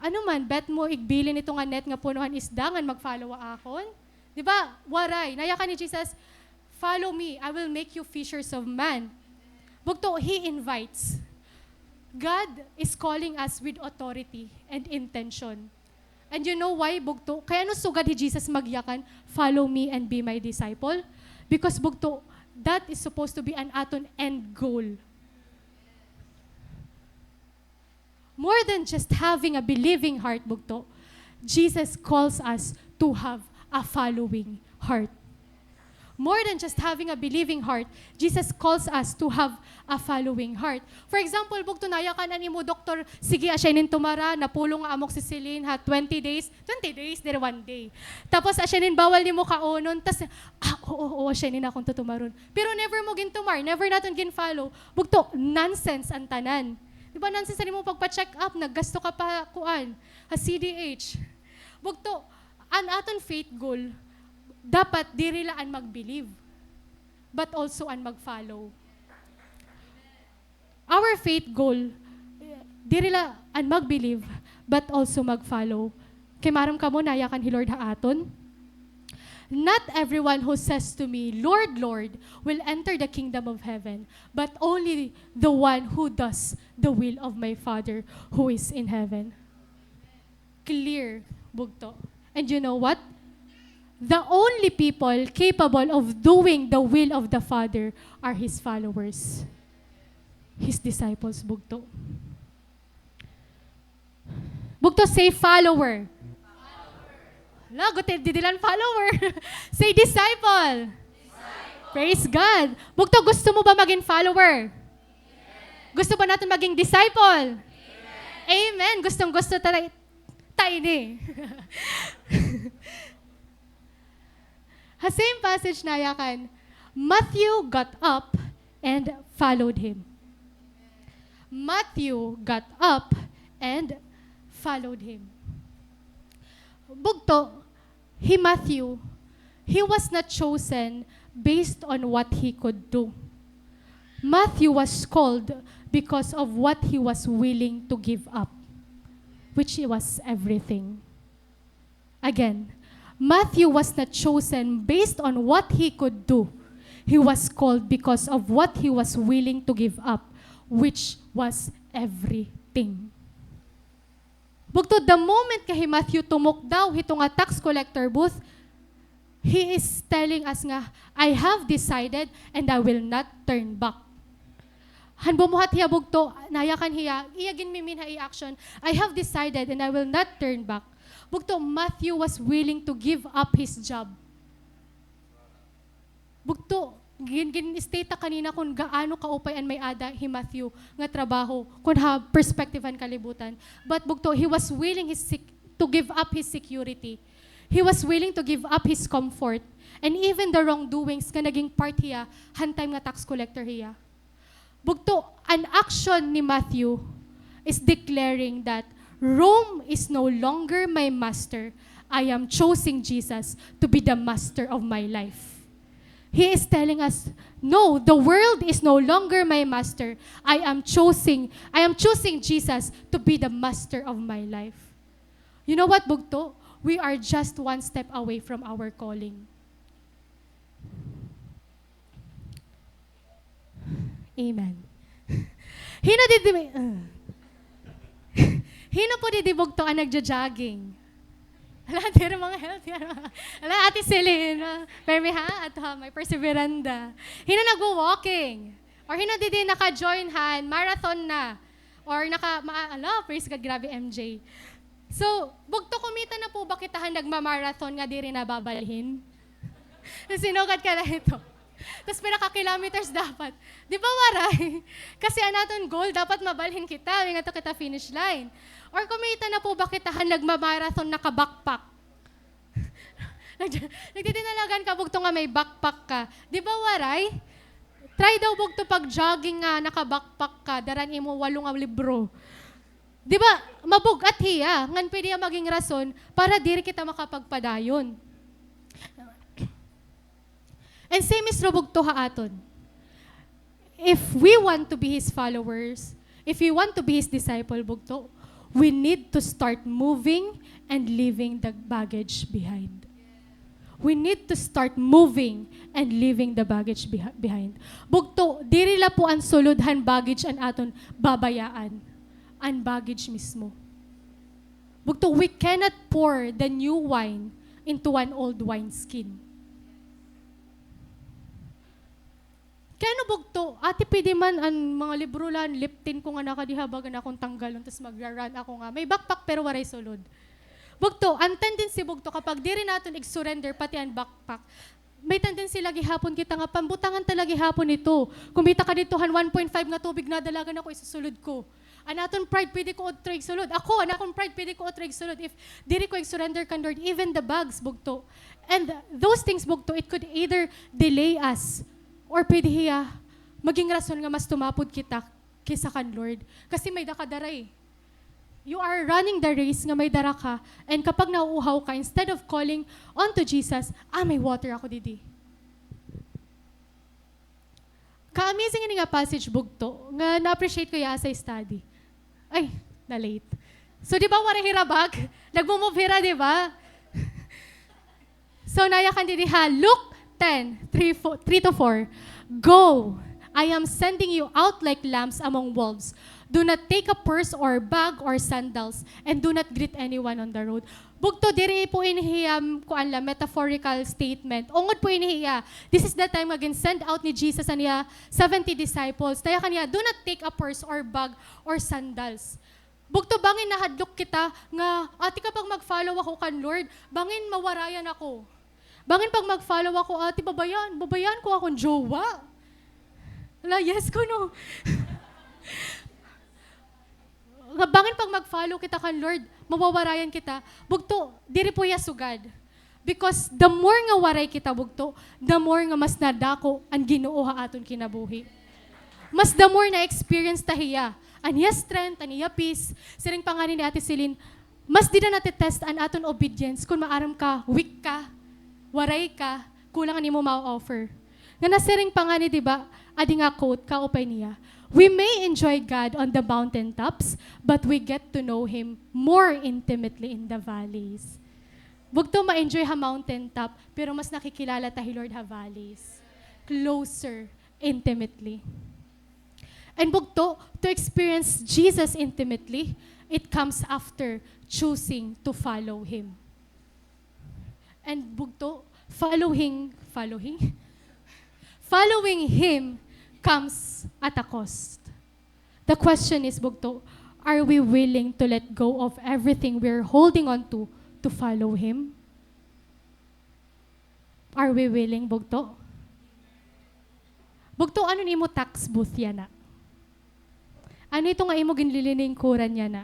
Ano man, bet mo igbilin ito nga net nga punuhan isda ngan mag-follow akon? Di ba? Waray. Naya ka ni Jesus, follow me, I will make you fishers of man. Bugto, He invites. God is calling us with authority and intention. And you know why, bugto? Kaya no sugad ni Jesus magyakan, follow me and be my disciple? Because bugto, that is supposed to be an aton end goal. More than just having a believing heart, bugto, Jesus calls us to have a following heart. More than just having a believing heart, Jesus calls us to have a following heart. For example, bugto nayakan ani mo doktor, sige asyanin tumara, napulong nga amok si Celine ha 20 days, there 1 day. Tapos asyanin bawal nimo kaonon, tas oo asyanin akong tutumaron. Pero never mo gintumar, never naton gin follow. Bugto nonsense ang tanan. Di ba nonsense ani mo pagpa-check up, naggasto ka pa kuan, ha CDH. Bugto an aton faith goal, dapat diri laan mag-believe, but also an mag-follow. Our faith goal, diri laan mag-believe, but also mag-follow. Kay maram ka mo, nayakan hi Lord haaton. Not everyone who says to me, Lord, Lord, will enter the kingdom of heaven, but only the one who does the will of my Father who is in heaven. Clear, bugto. And you know what? The only people capable of doing the will of the Father are His followers. His disciples, bugto. Bugto, say follower. Lagot, didilan follower. Say disciple. Praise God. Bugto, gusto mo ba maging follower? Gusto ba natin maging disciple? Amen. Gustong-gusto tayo ni. Ha, same passage na yakan. Matthew got up and followed him. Matthew got up and followed him. Bugto, Matthew, he was not chosen based on what he could do. Matthew was called because of what he was willing to give up, which was everything. Again, Matthew was not chosen based on what he could do. He was called because of what he was willing to give up, which was everything. Bugto, the moment kay Matthew tumok daw hitong nga tax collector booth, he is telling us nga, I have decided and I will not turn back. Han bumuhat hiya bugto, nayakan hiya, iyagin mimin ha i-action, I have decided and I will not turn back. Bugto, Matthew was willing to give up his job. Bugto, gin-state kanina kung gaano kaupayan may ada hi Matthew nga trabaho, kung ha perspektivan kalibutan. But bugto, he was willing to give up his security. He was willing to give up his comfort. And even the wrongdoings nga naging part hiya, hantime nga tax collector hiya. Bugto, an action ni Matthew is declaring that Rome is no longer my master. I am choosing Jesus to be the master of my life. He is telling us, no, the world is no longer my master. I am choosing Jesus to be the master of my life. You know what, bugto? We are just one step away from our calling. Amen. Hino po di bugto ang nagja-jogging. Ala, tira mga healthy. Ala, Ate Celine. Permi ha? At may perseveranda. Hino nagwo-walking. Or hino di naka-join han, marathon na. Or praise God, grabe MJ. So, bugto kumita na po ba kitahan nagma-marathon nga di rin nababalhin? Sinukat ka na ito. Tapos pinaka-kilometers dapat. Di ba waray? Kasi anaton goal, dapat mabalhin kita. Yung kita finish line. Or kumita na po ba kitahan nagma-marathon naka-backpack? Nagtitinalagan ka bugto nga may backpack ka. Di ba waray? Try daw bugto pag jogging nga naka-backpack ka, daran imo 8 nga libro. Di ba, mabugat hiya, ngan pwede maging rason para diri kita makapagpadayon. And same is robugto ha aton. If we want to be His followers, if we want to be His disciple, bugto, we need to start moving and leaving the baggage behind. We need to start moving and leaving the baggage behind. Bugto, diri la po ang suludhan baggage an aton babayaan. Ang baggage mismo. Bugto, we cannot pour the new wine into an old wineskin. Kaya no bugto, ati pwede man ang mga libro lan, liptin ko nga nakadihabagan akong tanggalon, tapos magra-run ako nga. May backpack pero waray sulod. Bugto, ang tendency bugto, kapag di rin natin i-surrender pati ang backpack, may tendency lagi hapon kita nga, pambutangan talaga hapon ito. Kumita ka ditohan 1.5 nga tubig na dalagan ako, isusulod ko. Anaton pride, pwede ko otreg sulod. Ako, anakon pride, pwede ko otreg sulod. If diri ko i-surrender kan Lord, even the bags, bugto. And those things, bugto, it could either delay us, or pwede hiya, maging rason nga mas tumapod kita kisa kan Lord. Kasi may dakadaray. You are running the race nga may dara ka, and kapag nauuhaw ka, instead of calling onto Jesus, may water ako didi. Ka-amazing ini nga passage bugto, nga na-appreciate ko ya sa study. Ay, na-late. So di ba wala hirabag? Nagmumove hira, di ba? So nayakan didi ha, Luke 10:3-4. Go! I am sending you out like lambs among wolves. Do not take a purse or bag or sandals, and do not greet anyone on the road. Bugto diri po inihiyam ko anla metaphorical statement. Ungod po inihiya. This is the time again send out ni Jesus and niya 70 disciples. Taya kaniya, do not take a purse or bag or sandals. Bugto bangin nahadlok kita nga ati kapag mag-follow ako kan Lord, bangin mawarayan ako. Bangin pag mag-follow ako, ati babayan ko akong jowa. Wala, yes ko no. Nga bangin pag mag-follow kita kan Lord, mawawarayan kita. Bugto, diri po ya sugad. Because the more nga waray kita bugto, the more nga mas nadako ang Ginoo ha aton kinabuhi. Mas the more na experience tahiya. Aniya strength, aniya peace. Siring panganin ni Ate Celine, mas di na natetest ang aton obedience kung maaram ka, weak ka, waray ka, kulang ani mo ma-offer. Nga nasiring panganin, di ba, adi nga quote, kaupay niya, we may enjoy God on the mountaintops, but we get to know Him more intimately in the valleys. Bugto ma-enjoy ha mountaintop, pero mas nakikilala tahi Lord ha valleys. Closer, intimately. And bugto, to experience Jesus intimately, it comes after choosing to follow Him. And bugto, following Him comes at a cost. The question is, bugto, are we willing to let go of everything we're holding on to follow Him? Are we willing, bugto? Bugto, ano ni mo tax booth yan na? Ano ito nga imo ginlilining kuran niya na?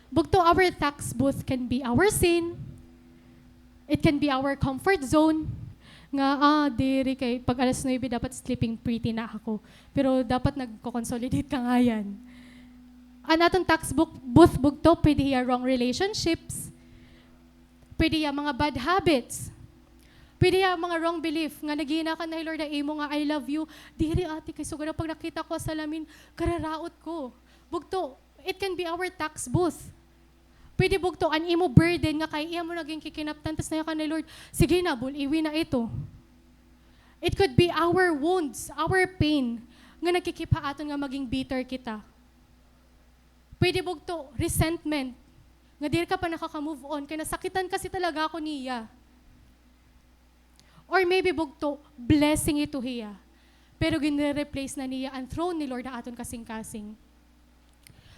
Bugto, our tax booth can be our sin. It can be our comfort zone. Nga, diri kay pag alas 9 dapat sleeping pretty na ako. Pero dapat nagko-consolidate ka nga yan. Ang atong tax booth bugto, pwede hiya wrong relationships. Pwede hiya mga bad habits. Pwede hiya mga wrong belief. Nga naghihina ka na, Lord, na imo nga, I love you. Diri ate, kay sugara pag nakita ko sa salamin, kararaot ko. Bugto, it can be our tax booth. Pwede bugto, an imo burden nga kay iya mo naging kikinaptan, tas na ka na, Lord, sige na, iwi na ito. It could be our wounds, our pain, nga nagkikipa aton nga maging bitter kita. Pwede bugto, resentment, nga diri ka pa nakaka-move on, kaya nasakitan kasi talaga ako niya. Or maybe bugto, blessing ito hiya. Pero gine-replace na niya ang throne ni Lord na aton kasing-kasing.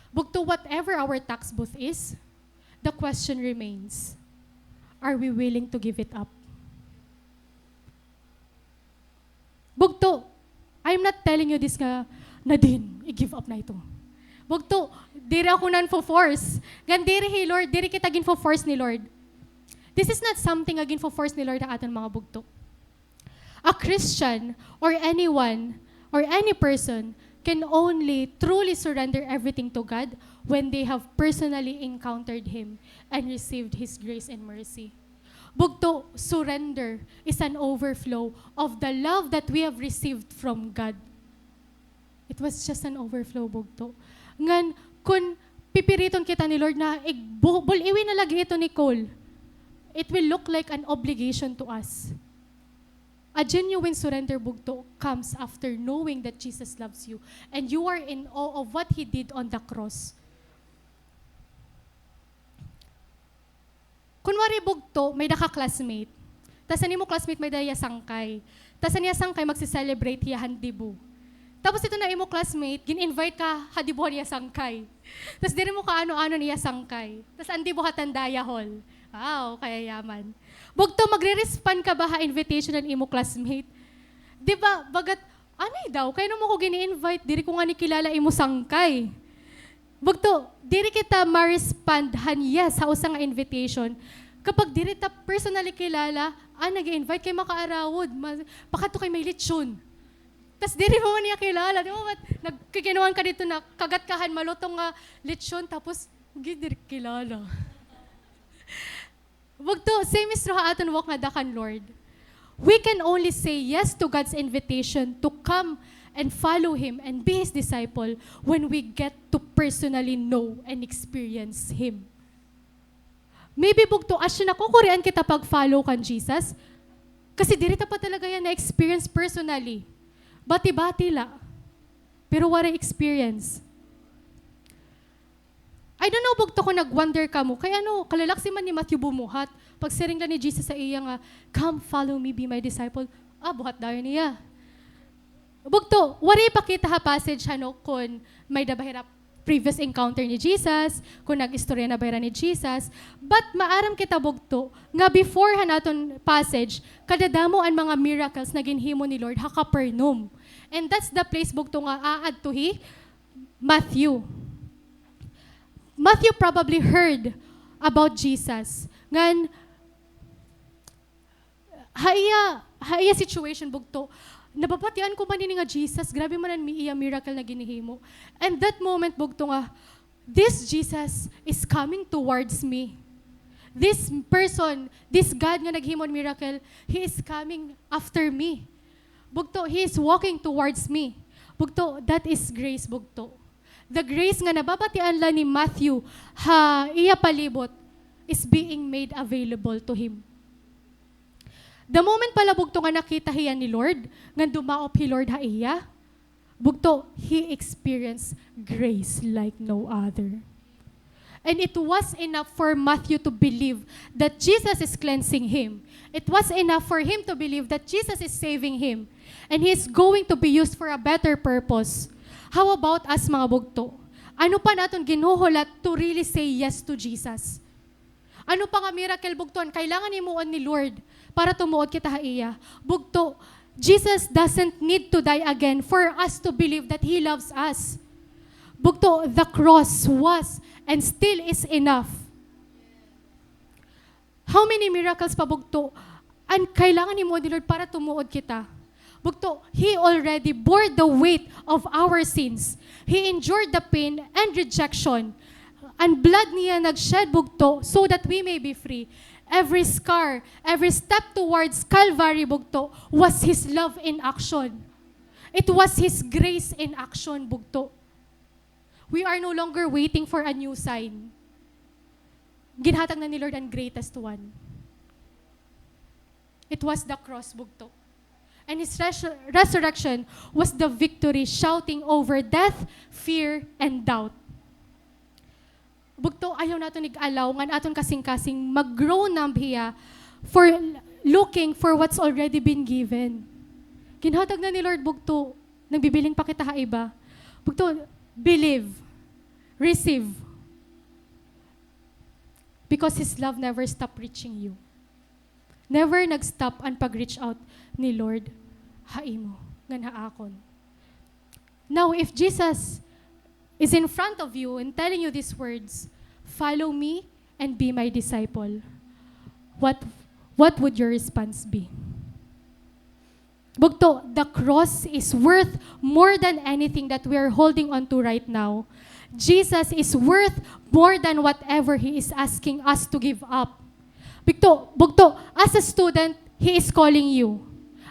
Bugto, whatever our tax booth is, the question remains, are we willing to give it up? Bugto, I'm not telling you this nga, Nadine, i-give up na ito. Bugto, diri ako nan force. Gandiri hi Lord, diri kita gin force ni Lord. This is not something agin force ni Lord na aton mga bugto. A Christian or anyone or any person can only truly surrender everything to God when they have personally encountered Him and received His grace and mercy. Bugto, surrender is an overflow of the love that we have received from God. It was just an overflow, bugto. Ngan, kung pipiriton kita ni Lord na, iwi na lagi ito ni Cole, it will look like an obligation to us. A genuine surrender, bugto, comes after knowing that Jesus loves you and you are in awe of what He did on the cross. Kunwari bugto, may naka-classmate. Tas ani mo classmate may daya sangkay. Tas aniya sangkay magsi-celebrate hiya handibu. Tapos ito na imo classmate, gin-invite ka hadibu niya sangkay. Tas diri mo ka ano-ano niya sangkay. Tas andibu hatandaya hall. Wow, kaya yaman. Bugto, magre-respond ka ba ha invitation ng imo classmate? Di ba, bagat, anay daw, kaya mo ko gini-invite, diri ko nga ni kilala imo sangkay. Bugto, diri kita ma-respond han yes sa usang invitation. Kapag diri ta personally kilala, nag-invite kay makaarawod, pakato kay may lechon. Tas diri mo niya kilala, di mo ba, nagkikinuhan ka dito na kagatkahan malutong nga lechon, tapos, diri kilala. Bugto, same is ha aton walk nga dakan Lord. We can only say yes to God's invitation to come and follow Him and be His disciple when we get to personally know and experience Him. Maybe bugto, asya na kukurian kita pag-follow kan Jesus, kasi dirita pa talaga yan na-experience personally. Bati-bati la. Pero wala experience. I don't know bugto ko nag-wonder ka mo. Kaya kalalaksi man ni Matthew bumuhat. Pag siring lang ni Jesus sa iya nga, come, follow me, be my disciple. Buhat dayon niya. Bugto, wari pakita ha passage kung may dabahirap previous encounter ni Jesus, kung nag-istorya na bayra ni Jesus. But maaram kita bugto, nga before naton passage, kadadamo ang mga miracles na ginhimo ni Lord ha Capernaum. And that's the place bugto nga aad to Matthew. Matthew probably heard about Jesus. Ngan, haiya situation bugto. Nababatian ko man nga Jesus, grabe man mi iya miracle na ginihimo. And that moment bugto nga, this Jesus is coming towards me. This person, this God nga naghimon miracle, He is coming after me. Bugto, He is walking towards me. Bugto, that is grace bugto. The grace nga nababatian lang ni Matthew, iya palibot, is being made available to him. The moment pala bugto nga nakita hiya ni Lord, nga dumaop hi Lord ha iya, bugto, he experienced grace like no other. And it was enough for Matthew to believe that Jesus is cleansing him. It was enough for him to believe that Jesus is saving him. And he is going to be used for a better purpose. How about us mga bugto? Ano pa naton ginuhulat to really say yes to Jesus? Ano pa nga miracle bugton? Kailangan imuon ni Lord para tumuod kita haiya. Bugto, Jesus doesn't need to die again for us to believe that He loves us. Bugto, the cross was and still is enough. How many miracles pa bugto? And kailangan imuon ni Lord para tumuod kita. Bugto, He already bore the weight of our sins. He endured the pain and rejection. And blood niya nagshed bugto so that we may be free. Every scar, every step towards Calvary bugto was His love in action. It was His grace in action bugto. We are no longer waiting for a new sign. Ginhatag na ni Lord ang greatest one. It was the cross bugto. And His resurrection was the victory shouting over death, fear, and doubt. Bugto, ayaw natin ig-alaw, nga aton kasing-kasing mag-grow nambiya for looking for what's already been given. Ginhatag na ni Lord bugto, nang bibiling pa kita iba. Bugto, believe, receive. Because His love never stop reaching you. Never nag-stop ang pag-reach out ni Lord, haimo, ngan haakon. Now, if Jesus is in front of you and telling you these words, follow me and be my disciple, what would your response be? Bugto, the cross is worth more than anything that we are holding on to right now. Jesus is worth more than whatever He is asking us to give up. Bugto, as a student, He is calling you.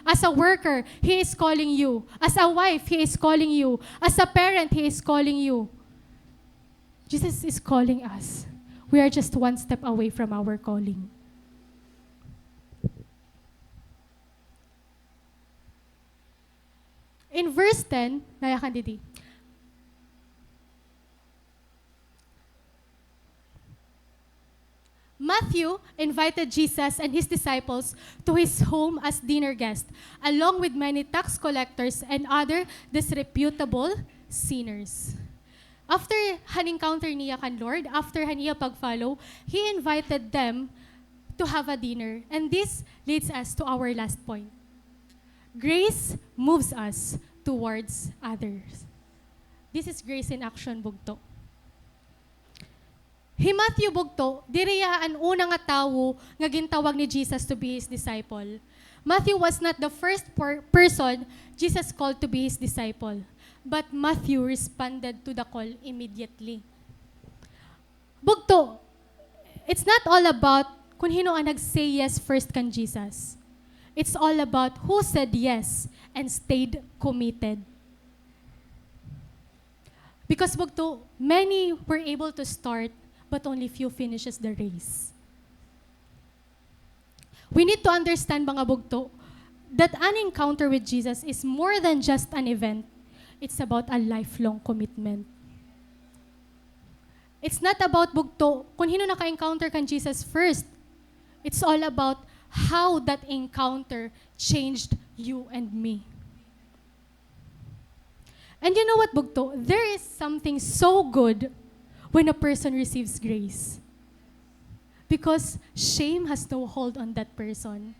As a worker, He is calling you. As a wife, He is calling you. As a parent, He is calling you. Jesus is calling us. We are just one step away from our calling. In verse 10, nayakan didi. Matthew invited Jesus and His disciples to his home as dinner guests, along with many tax collectors and other disreputable sinners. After han-encounter niya kan Lord, after niya pag-follow, He invited them to have a dinner. And this leads us to our last point. Grace moves us towards others. This is grace in action, bugto. Matthew bugto, diriya ang unang nga tawo nga gintawag ni Jesus to be His disciple. Matthew was not the first person Jesus called to be His disciple, but Matthew responded to the call immediately. Bugto, it's not all about kung hino ang nag-say yes first kan Jesus. It's all about who said yes and stayed committed. Because bugto, many were able to start, but only few finishes the race. We need to understand, mga bugto, that an encounter with Jesus is more than just an event. It's about a lifelong commitment. It's not about bugto, kung hino naka-encounter kan Jesus first. It's all about how that encounter changed you and me. And you know what, bugto? There is something so good when a person receives grace. Because shame has no hold on that person.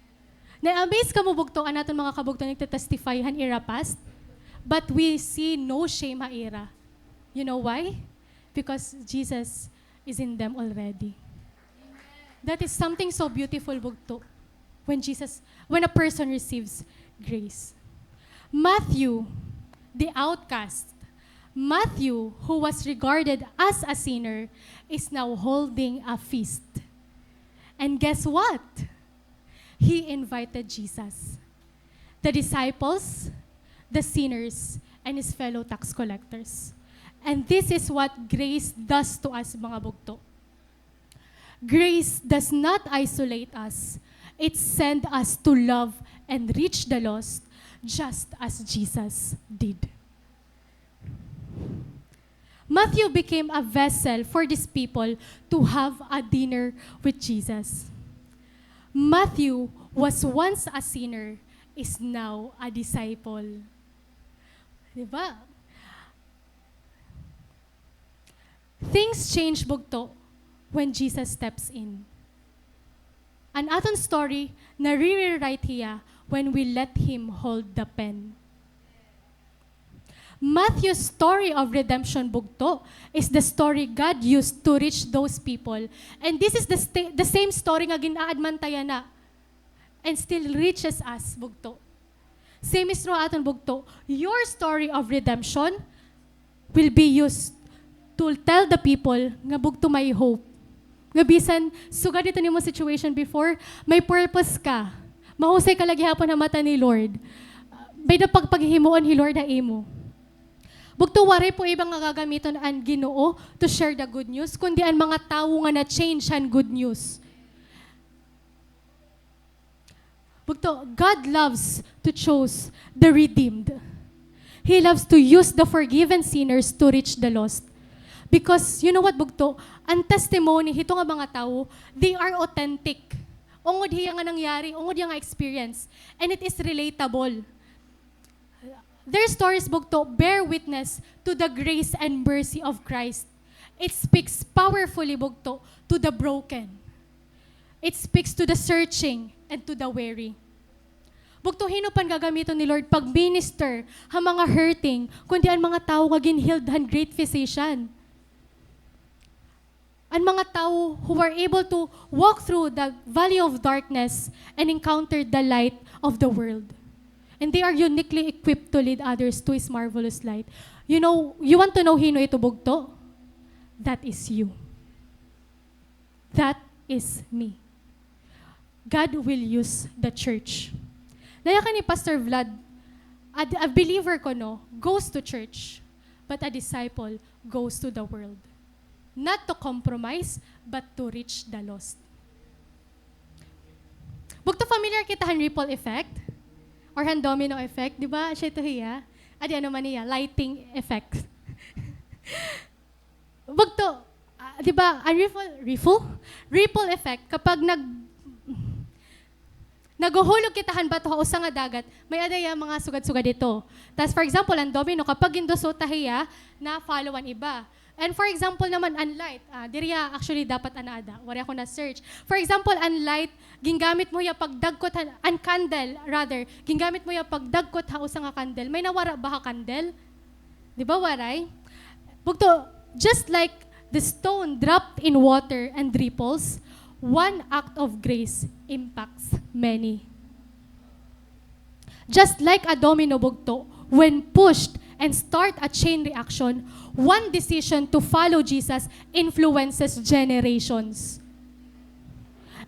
Na-amaze ka mo, bugto, ang natin mga kabugto nagtatestify han era past, but we see no shame ha era. You know why? Because Jesus is in them already. That is something so beautiful, bugto, when a person receives grace. Matthew, the outcast, Matthew, who was regarded as a sinner, is now holding a feast. And guess what? He invited Jesus, the disciples, the sinners, and his fellow tax collectors. And this is what grace does to us, mga bugto. Grace does not isolate us. It sends us to love and reach the lost, just as Jesus did. Matthew became a vessel for these people to have a dinner with Jesus. Matthew was once a sinner, is now a disciple. Diba? Things change, bugto, when Jesus steps in. An aton story na rewrite hiya when we let Him hold the pen. Matthew's story of redemption, bugto, is the story God used to reach those people. And this is the same story nga ginaadmantaya na and still reaches us, bugto. Same is no aton, bugto. Your story of redemption will be used to tell the people nga bugto may hope. Nga bisan, sugad ito ni mo situation before, may purpose ka. Mahusay ka lagi hapon na mata ni Lord. May napagpaghimuon ni Lord na imo. Bugto wari po ibang nga gagamiton ang Ginoo to share the good news, kundi ang mga tao nga na-change ang good news. Bugto, God loves to choose the redeemed. He loves to use the forgiven sinners to reach the lost. Because, you know what, bugto, ang testimony, hito nga mga tao, they are authentic. Ungod hiya nga nangyari, ungod hiya nga experience. And it is relatable. Their stories, bugto, bear witness to the grace and mercy of Christ. It speaks powerfully, bugto, to the broken. It speaks to the searching and to the weary. Bugto, hino pan gagamiton ni Lord pag minister ha mga hurting, kundi ang mga tao nga ginhealed han great physician. Ang mga tao who are able to walk through the valley of darkness and encounter the light of the world. And they are uniquely equipped to lead others to His marvelous light. You know, you want to know hino ito, bugto? That is you. That is me. God will use the church. Naya ka ni Pastor Vlad, a believer ko no, goes to church, but a disciple goes to the world. Not to compromise, but to reach the lost. Bugto familiar kita han ripple effect? Or han domino effect, di ba? Siya ito hiya. Adi ano man niya, lighting effect. Bugto, di ba, ang ripple effect, kapag naguhulog kitahan ba ito sa nga dagat, may adaya mga sugad-sugad dito. Tapos for example, ang domino, kapag indoso tahiya, na follow ang iba. And for example naman, ang light, diriya actually dapat anaada, wari ako na-search. For example, ang light, gingamit mo ya pagdagkot, ang candle, rather, gingamit mo ya pagdagkot ha usang nga candle, may nawara ba ka candle? Di ba waray? Bugto, just like the stone dropped in water and ripples, one act of grace impacts many. Just like a domino, bugto, when pushed and start a chain reaction, one decision to follow Jesus influences generations.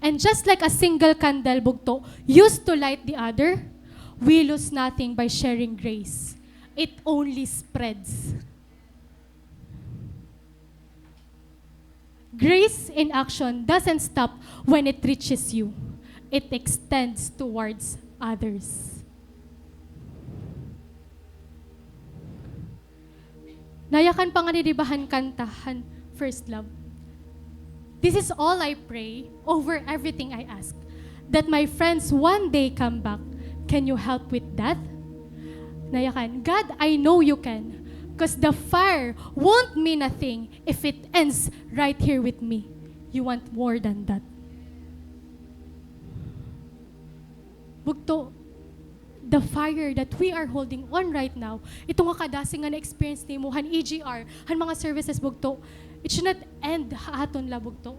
And just like a single candle, bugto, used to light the other, we lose nothing by sharing grace. It only spreads. Grace in action doesn't stop when it reaches you. It extends towards others. Nayakan pa nga ni dibahan kantahan, first love. This is all I pray over everything I ask, that my friends one day come back. Can you help with that? Nayakan, God, I know you can, because the fire won't mean a thing if it ends right here with me. You want more than that. Bugto, the fire that we are holding on right now, ito nga kadasing nga na-experience ni mo, han EGR, han mga services, bugto, it should not end haaton la, bugto.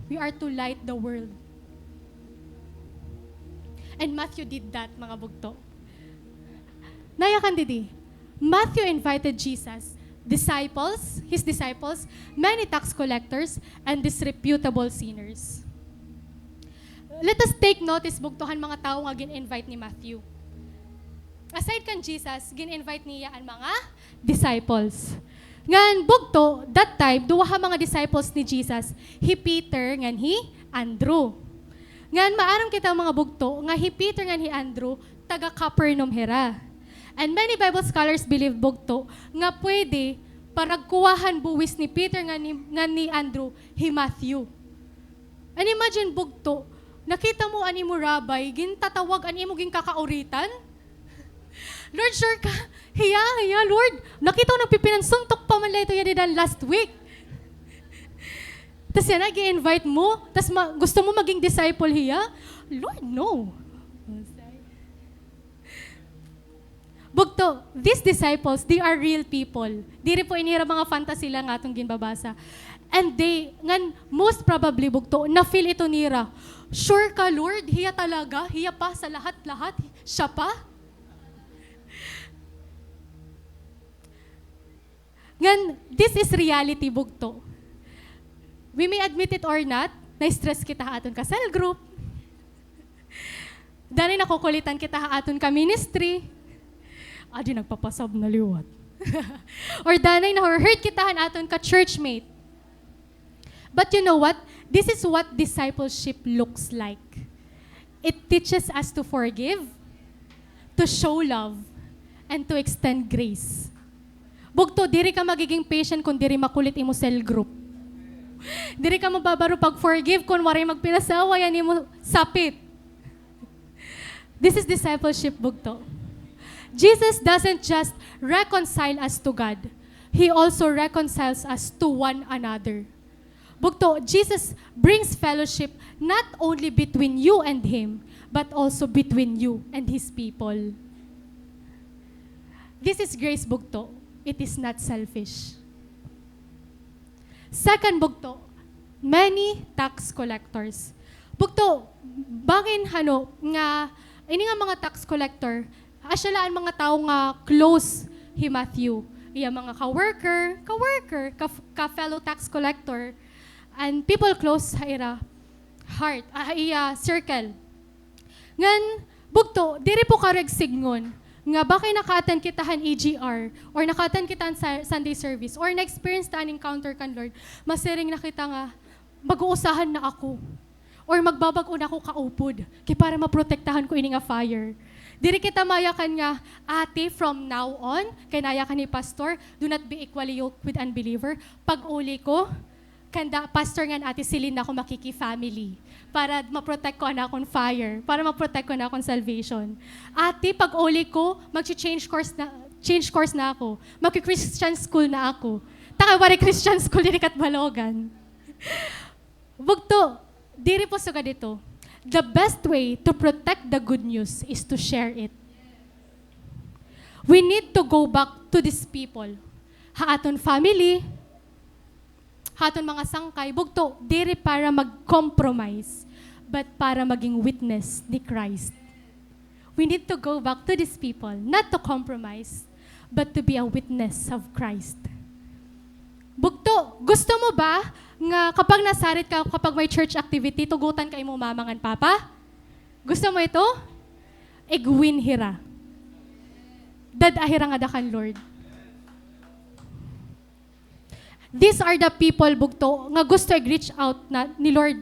We are to light the world. And Matthew did that, mga bugto. Nayakan didi, Matthew invited Jesus, his disciples, many tax collectors, and disreputable sinners. Let us take notice, bugtohan mga tao nga gin-invite ni Matthew. Aside kan Jesus, gin-invite niya ang mga disciples. Ngan bugto, that time, duwa ha mga disciples ni Jesus, hi Peter, ngan hi Andrew. Ngan maaram kita mga bugto, nga hi Peter ngan hi Andrew, taga Capernaum hera. And many Bible scholars believe bugto, nga pwede paragkuwahan buwis ni Peter ngan ni Andrew, hi Matthew. And imagine bugto, nakita mo ani mo rabay, gintatawag ani mo ging kakauritan? Lord, sure ka? Hiya, Lord. Nakita ko nagpipinansuntok pa man ito yan last week. Tapos yan, nag-invite mo, tapos gusto mo maging disciple hiya? Lord, no. Bugto, these disciples, they are real people. Di rin po inira mga fantasy lang atong ginbabasa. And they, ngan, most probably, bugto, na-feel ito nira. Sure ka, Lord? Hiya talaga? Hiya pa sa lahat-lahat? Siya pa? Ngan, this is reality, bugto. We may admit it or not, na-stress kita aton ka cell group. Dani nakukulitan kita aton ka ministry. Adi nagpapasab na liwat. Or danay na-hurt kitahan aton ka churchmate. But you know what? This is what discipleship looks like. It teaches us to forgive, to show love, and to extend grace. Bugto, diri ka magiging patient kung diri makulit imo cell group. Diri ka mababaro pag forgive kung waray magpinasawa yan imo sapit. This is discipleship, bugto. Jesus doesn't just reconcile us to God. He also reconciles us to one another. Bugto, Jesus brings fellowship not only between you and Him, but also between you and His people. This is grace, bugto. It is not selfish. Second, bugto, many tax collectors. Bugto, bangin hano nga, ini nga mga tax collector, asyalaan mga tao nga close hi Matthew. Iya mga ka-worker, ka-fellow tax collector, and people close ha ira heart, iya circle. Ngan, bugto, diri po kareg signon, nga bakay naka-attend kitahan EGR, or naka-attend kitahan Sunday service, or na-experience taan encounter kan Lord, masiring na kita nga, mag-uusahan na ako, or magbabag-o na ako kaupod, kaya para maprotektahan ko ini nga fire. Diri kita mayakan nga, ate, from now on, kay nayakan ni pastor, do not be equally yoked with unbeliever. Pag-uli ko, kanda, pastor nga ate, silin na ako makiki-family para maprotect ko na akong fire, para maprotect ko na akong salvation. Ate, pag-uli ko, change course na ako. Maki-Christian school na ako. Takawari Christian school, diri kat Balogan. Bugto, diri po suga dito. The best way to protect the good news is to share it. We need to go back to these people. Haaton family, haaton mga sangkay, bugto, diri para mag-compromise, but para maging witness ni Christ. We need to go back to these people, not to compromise, but to be a witness of Christ. Bugto, gusto mo ba nga kapag nasarit ka, kapag may church activity, tugutan ka imo mamangan papa? Gusto mo ito? Egwin hira. Dad ahira nga dakan Lord. These are the people, bugto, nga gusto reach out na, ni Lord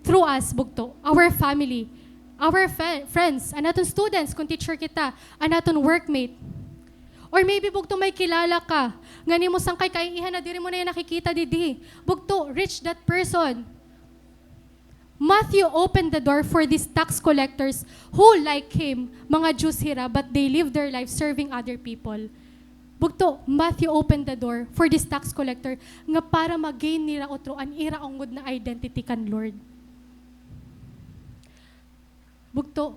through us, bugto, our family, our friends, anaton students, kung teacher kita, anaton workmate, Or maybe bugto may kilala ka. Ngani mo sangkay kay iha na diri mo na yan nakikita didi. Bugto, reach that person. Matthew opened the door for these tax collectors who, like him, mga Jews hira, but they live their life serving other people. Bugto, Matthew opened the door for this tax collector nga para mag-gain nila otro an ira ongod na identity kan Lord. Bugto,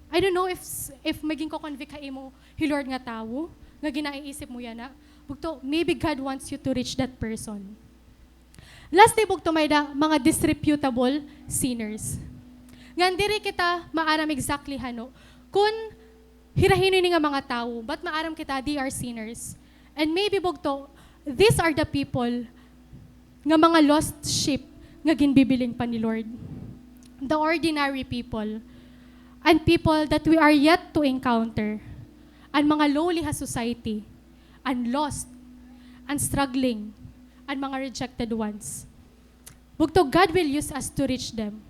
I don't know if maging ko convict ka imo hi Lord nga tawo, nga ginaiisip mo yan na. Bugto, maybe God wants you to reach that person. Lastly, bugto may da, mga disreputable sinners. Nga diri kita maaram exactly hano. Kung hirahin ni nga mga tao, but maaram kita, they are sinners. And maybe bugto, these are the people nga mga lost sheep nga ginbibiling pa ni Lord. The ordinary people. And people that we are yet to encounter. And mga lowly ha society. And lost. And struggling. And mga rejected ones. Bugto, God will use us to reach them.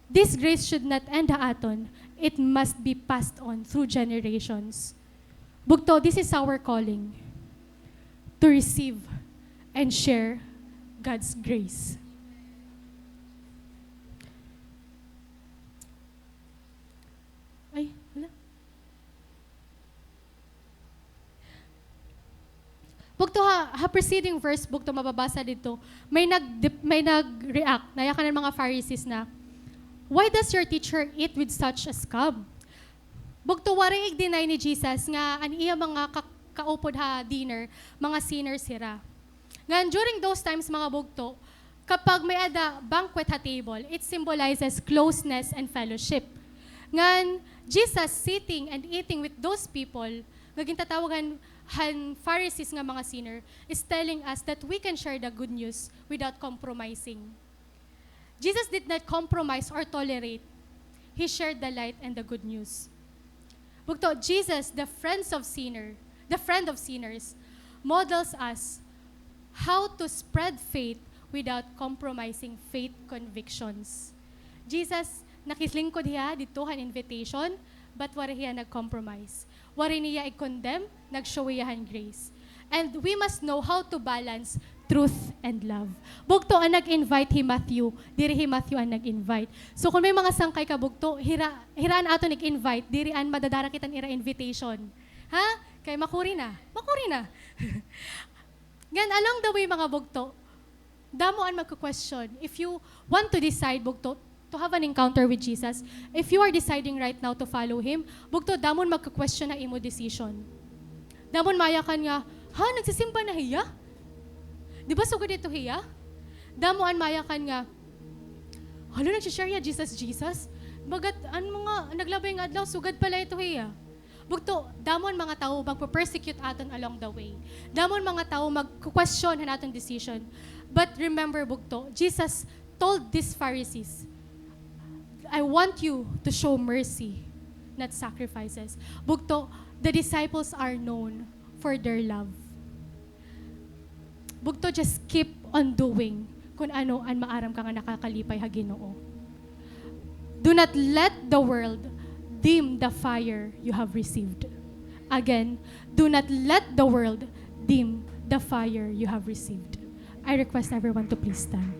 This grace should not end haaton. It must be passed on through generations. Bugto, this is our calling. To receive and share God's grace. Ay, wala. Bugto ha preceding verse, bugto mababasa dito, may nag-react, nayakan ng mga Pharisees na, why does your teacher eat with such a scum? Bugto waring i-deny ni Jesus nga an iya mga kaupod ha dinner, mga sinners hira. Ngan during those times mga bugto, kapag may ada banquet ha table, it symbolizes closeness and fellowship. Ngan Jesus sitting and eating with those people, naging tatawagan han Pharisees nga mga sinner, is telling us that we can share the good news without compromising. Jesus did not compromise or tolerate. He shared the light and the good news. Bugto, Jesus, the friend of sinners, models us how to spread faith without compromising faith convictions. Jesus, nakislingkod hiya dito han invitation, but wari hiya nag-compromise. Wari niya i-condemn, nag-show iyahan grace. And we must know how to balance truth and love. Bugto ang nag-invite hi Matthew, diri hi Matthew ang nag-invite. So kung may mga sangkay ka bugto, hiraan ato nag-invite, diri an madadara kitan ira invitation. Ha? Kay makuri na. Gan along the way mga bugto, damo an magko-question. If you want to decide bugto to have an encounter with Jesus, if you are deciding right now to follow Him, bugto damon magko-question na imo decision. Damon mayakan nga, ha, nagsisimba na hiya? Di ba sugod ito hiya? Damoan mayakan nga, halo nagsishare ya Jesus? Bagat, mga naglabay nga adlaw, sugad pala ito hiya. Bugto, damon mga tao magpo-persecute aton along the way. Damon mga tao mag-question han atong decision. But remember, bugto, Jesus told these Pharisees, I want you to show mercy, not sacrifices. Bugto, the disciples are known for their love. Bugto, just keep on doing kung ano ang maaram ka nga nakakalipay ha Ginoo. Do not let the world dim the fire you have received. Again, do not let the world dim the fire you have received. I request everyone to please stand.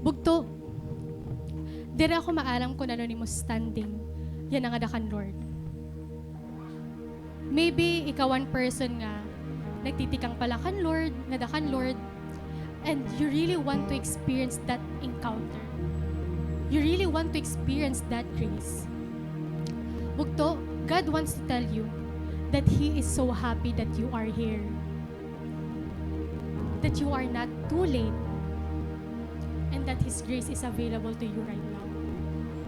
Bugto, diri ako maalam kung ano ni mo standing, yan ang adakan Lord. Maybe ikaw one person nga, nagtitikang pala kan Lord, nadakan Lord, and you really want to experience that encounter. You really want to experience that grace. Bugto, God wants to tell you that He is so happy that you are here. That you are not too late. And that His grace is available to you right now.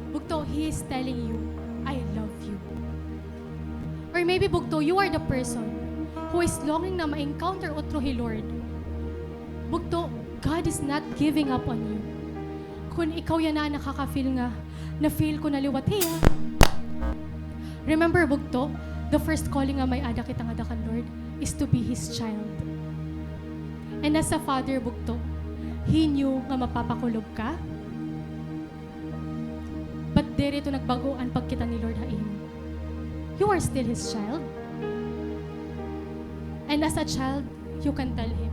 Bugto, He is telling you, I love you. Or maybe, Bugto, you are the person who is longing na ma-encounter otro hi Lord. Bugto, God is not giving up on you. Kung ikaw yan na nakaka-feel nga, na-feel ko na liwat hiya. Remember, Bugto, the first calling nga may ada kita nga dakan, Lord, is to be His child. And as a father, bugto, He knew nga mapapakulob ka, but dere ito nagbagoan pag kita ni Lord hain. You are still His child. And as a child, you can tell Him,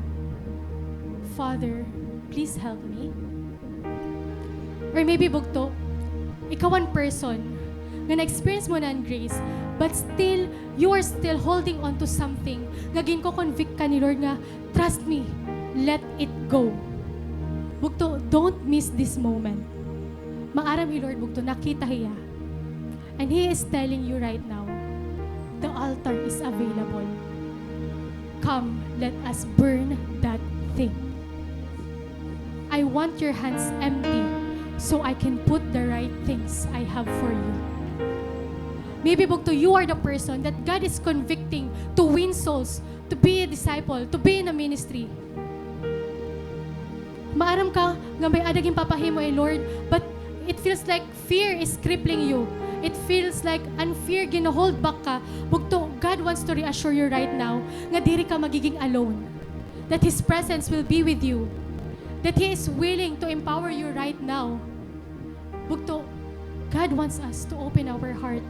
Father, please help me. Or maybe bugto, ikaw one person nga na-experience mo na ang grace, but still, you are still holding on to something nga ginko-convict ka ni Lord nga, trust me, let it go. Bugto, don't miss this moment. Maaram ni Lord bugto, nakita hiya. And He is telling you right now, the altar is available. Come, let us burn that thing. I want your hands empty so I can put the right things I have for you. Maybe bugto, you are the person that God is convicting to win souls, to be a disciple, to be in a ministry. Maaram ka nga may adaging papahimo Lord, but it feels like fear is crippling you. It feels like unfear gina-hold back ka. Bugto, God wants to reassure you right now nga diri ka magiging alone. That His presence will be with you. That He is willing to empower you right now. Bugto, God wants us to open our heart.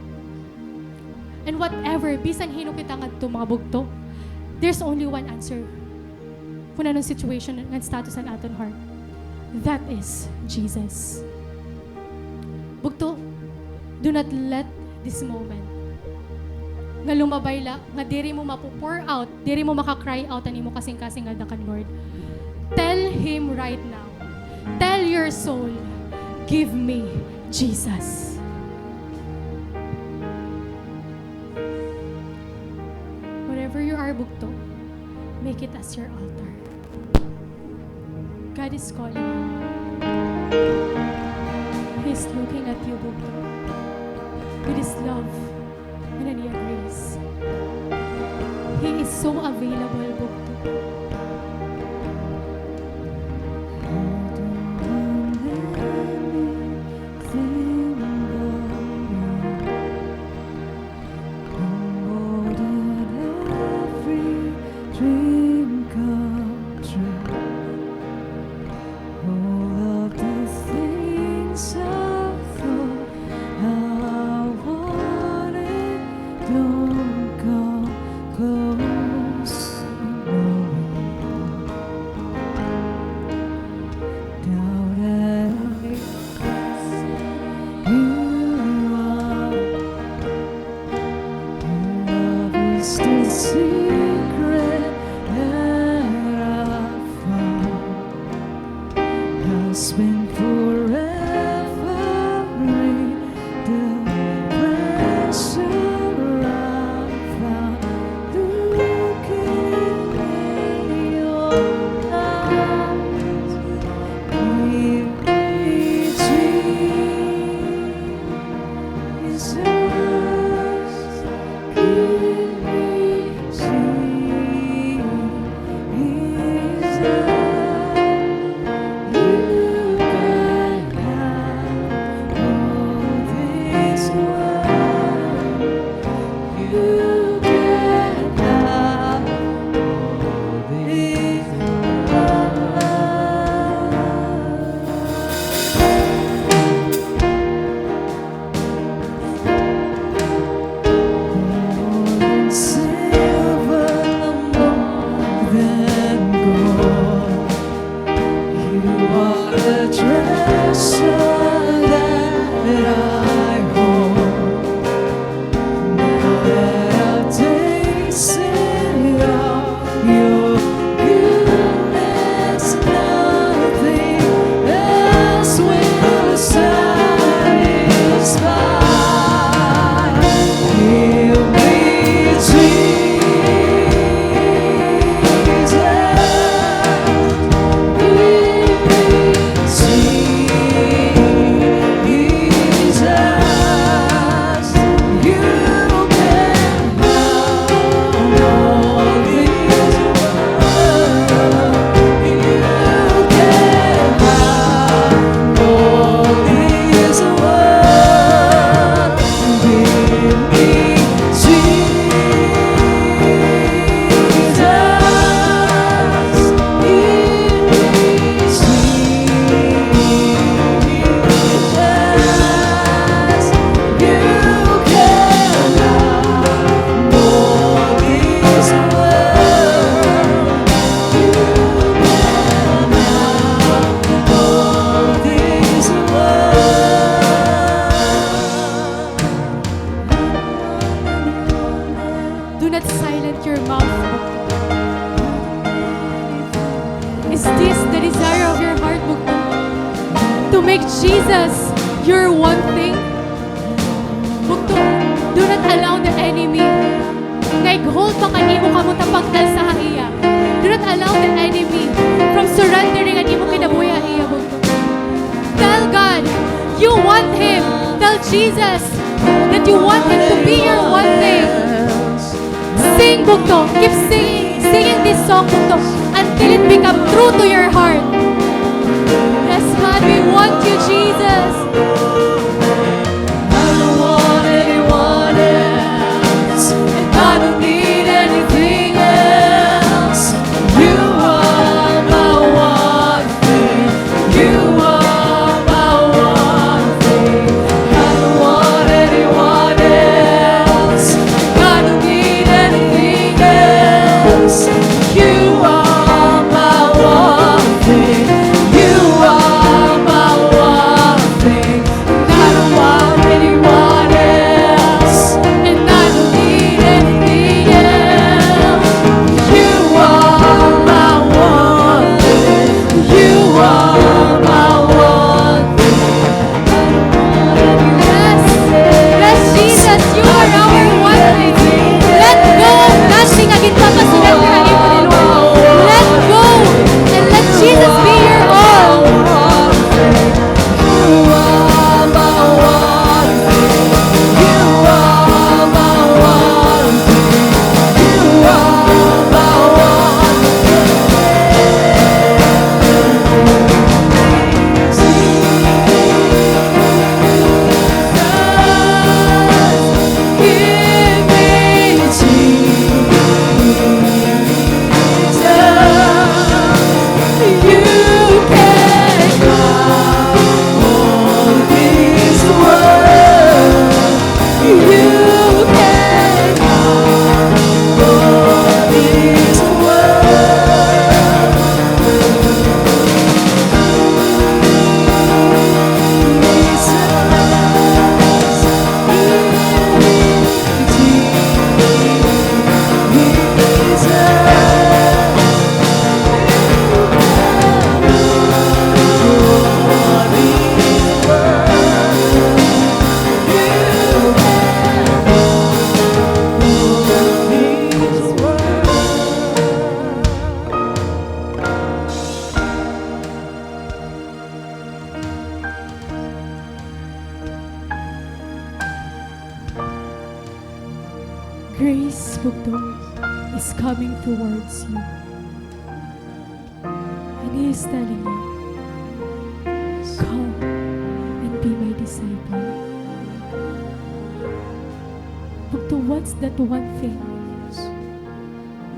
And whatever, bisan hino kita ngadto mga bugto, there's only one answer. Kung anong situation and status ang aton heart. That is Jesus. Bugto, do not let this moment nga lumabay la, nga diri mo mapu-pour out, diri mo maka-cry out ani mo kasing-kasing nga dakan Lord. Tell Him right now. Tell your soul, give me Jesus. Wherever you are, bugto, make it as your altar. God is calling you. He's looking at you, bugto, with His love and in your grace. He is so available, bugto. Don't come close. thing. Bugto, do not allow the enemy hold pa kanimo kamo tapagdal sa iya. Do not allow the enemy from surrendering ang imo kinabuhi iya, bugto. Tell God you want Him. Tell Jesus that you want Him to be your one thing. Sing, bugto. Keep singing this song, bugto, until it become true to your heart. Yes, God, we want you, Jesus. I don't want anyone else, and I don't need anything else. You are my one thing. You are my one thing. I don't want anyone else. I don't need anything else. You are my one thing. You are my one thing. I don't want anyone else, and I don't need anything else. You are my one thing. You are my one thing. Yes, yes, Jesus, you are our one thing. Let go of nothing again papasunod ka imo ni Lord. Let go and let Jesus be your all. You are my one thing. You are my one thing. You are my one thing. Give me Jesus. You can come on this world. You can come on this Grace, bugto, is coming towards you. And He is telling you, come and be my disciple. Bugto, what's that one thing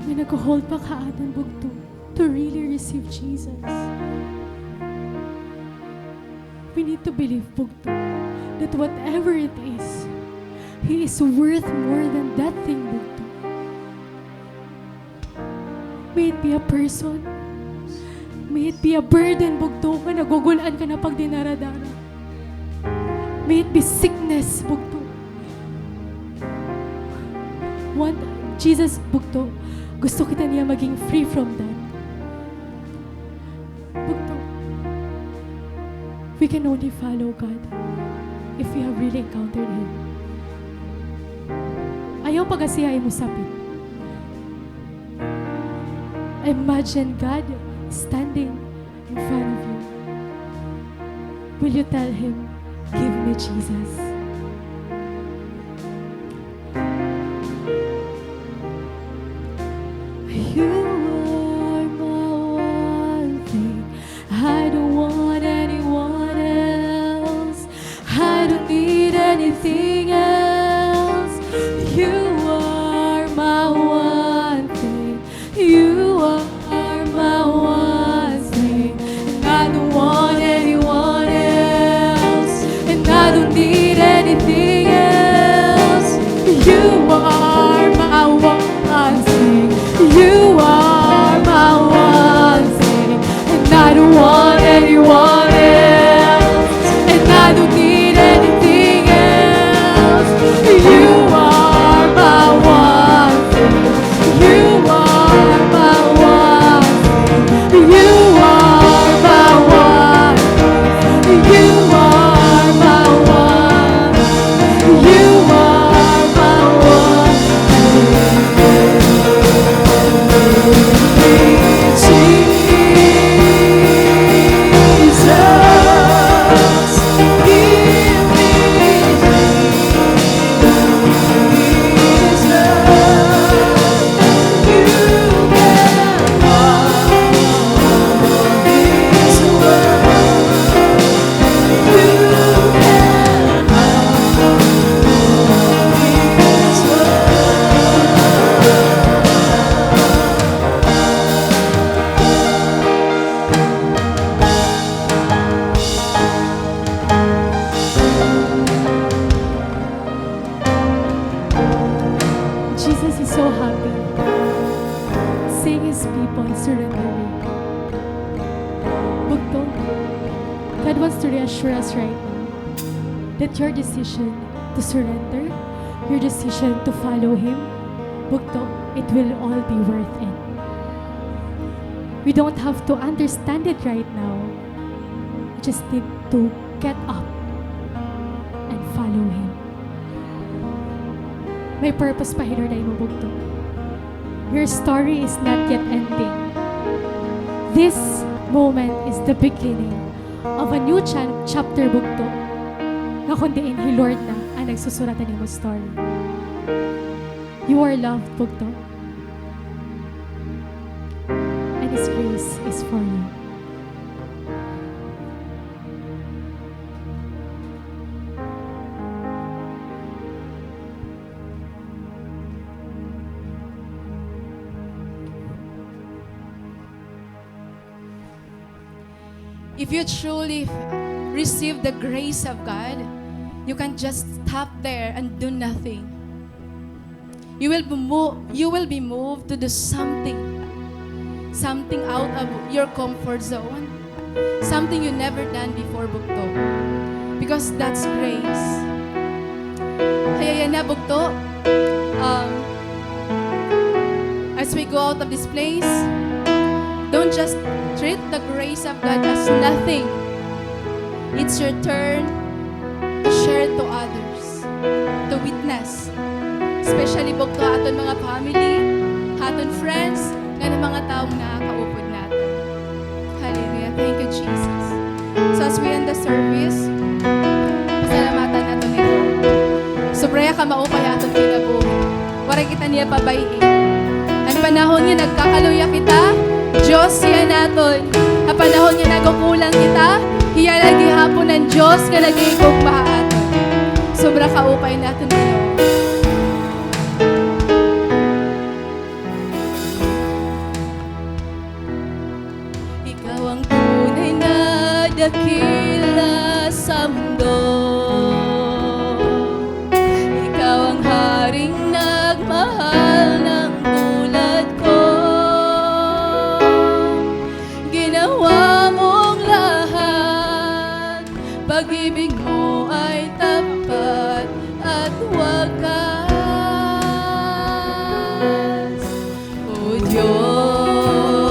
na nag-hold pa kaatan, bugto, to really receive Jesus? We need to believe, bugto, that whatever it is, He is worth more than that thing, bugto. May it be a person, may it be a burden, bugto, ka nagugulaan ka na pag dinaradara. May it be sickness, bugto. Want Jesus, bugto, gusto kita niya maging free from that. Bugto, we can only follow God if we have really encountered Him. Ayaw pagasihay mo sapit. Imagine God standing in front of you. Will you tell Him, give me Jesus? You are my one thing. I don't want anyone else. I don't need anything else. You are my one thing. You are my one thing. And I don't want anyone else. And I don't need people surrendering. Bugtong, God wants to reassure us right now that your decision to surrender, your decision to follow Him, Bugtong, it will all be worth it. We don't have to understand it right now. We just need to get up and follow Him. May purpose pa hinunay mo, Bugtong. Your story is not yet ending. This moment is the beginning of a new chapter, Bugtong, na kundiin He Lord na ang nagsusuratan mo story. You are loved, Bugtong. And His grace is for you. If you truly receive the grace of God, you can just stop there and do nothing. You will be moved to do something out of your comfort zone, something you never done before, Bugto, because that's grace. Kaya yan na, Bugto. As we go out of this place, don't just treat the grace of God as nothing. It's your turn to share it to others, to witness. Especially Bugto aton mga family, aton friends, nga ng mga taong nakakaupod natin. Hallelujah. Thank you, Jesus. So as we end the service, pasalamatan natin ni Lord. Sobraya ka maupay aton kinabuhi. Waray kita niya pabayin. Ang panahon niya nagkakaluya kita, Diyos siya naton. Ang panahon niya nagkukulang kita, hiya lagi hapon ng Diyos nga nag-iigugma aton. Sobra kaupay natin dito. Ikaw ang tunay na dakila sa mundo. Ikaw ang haring nagmahal ng tulad ko. Ginawa mong lahat, pag-ibig mo ay tapat at wakas. O Diyos,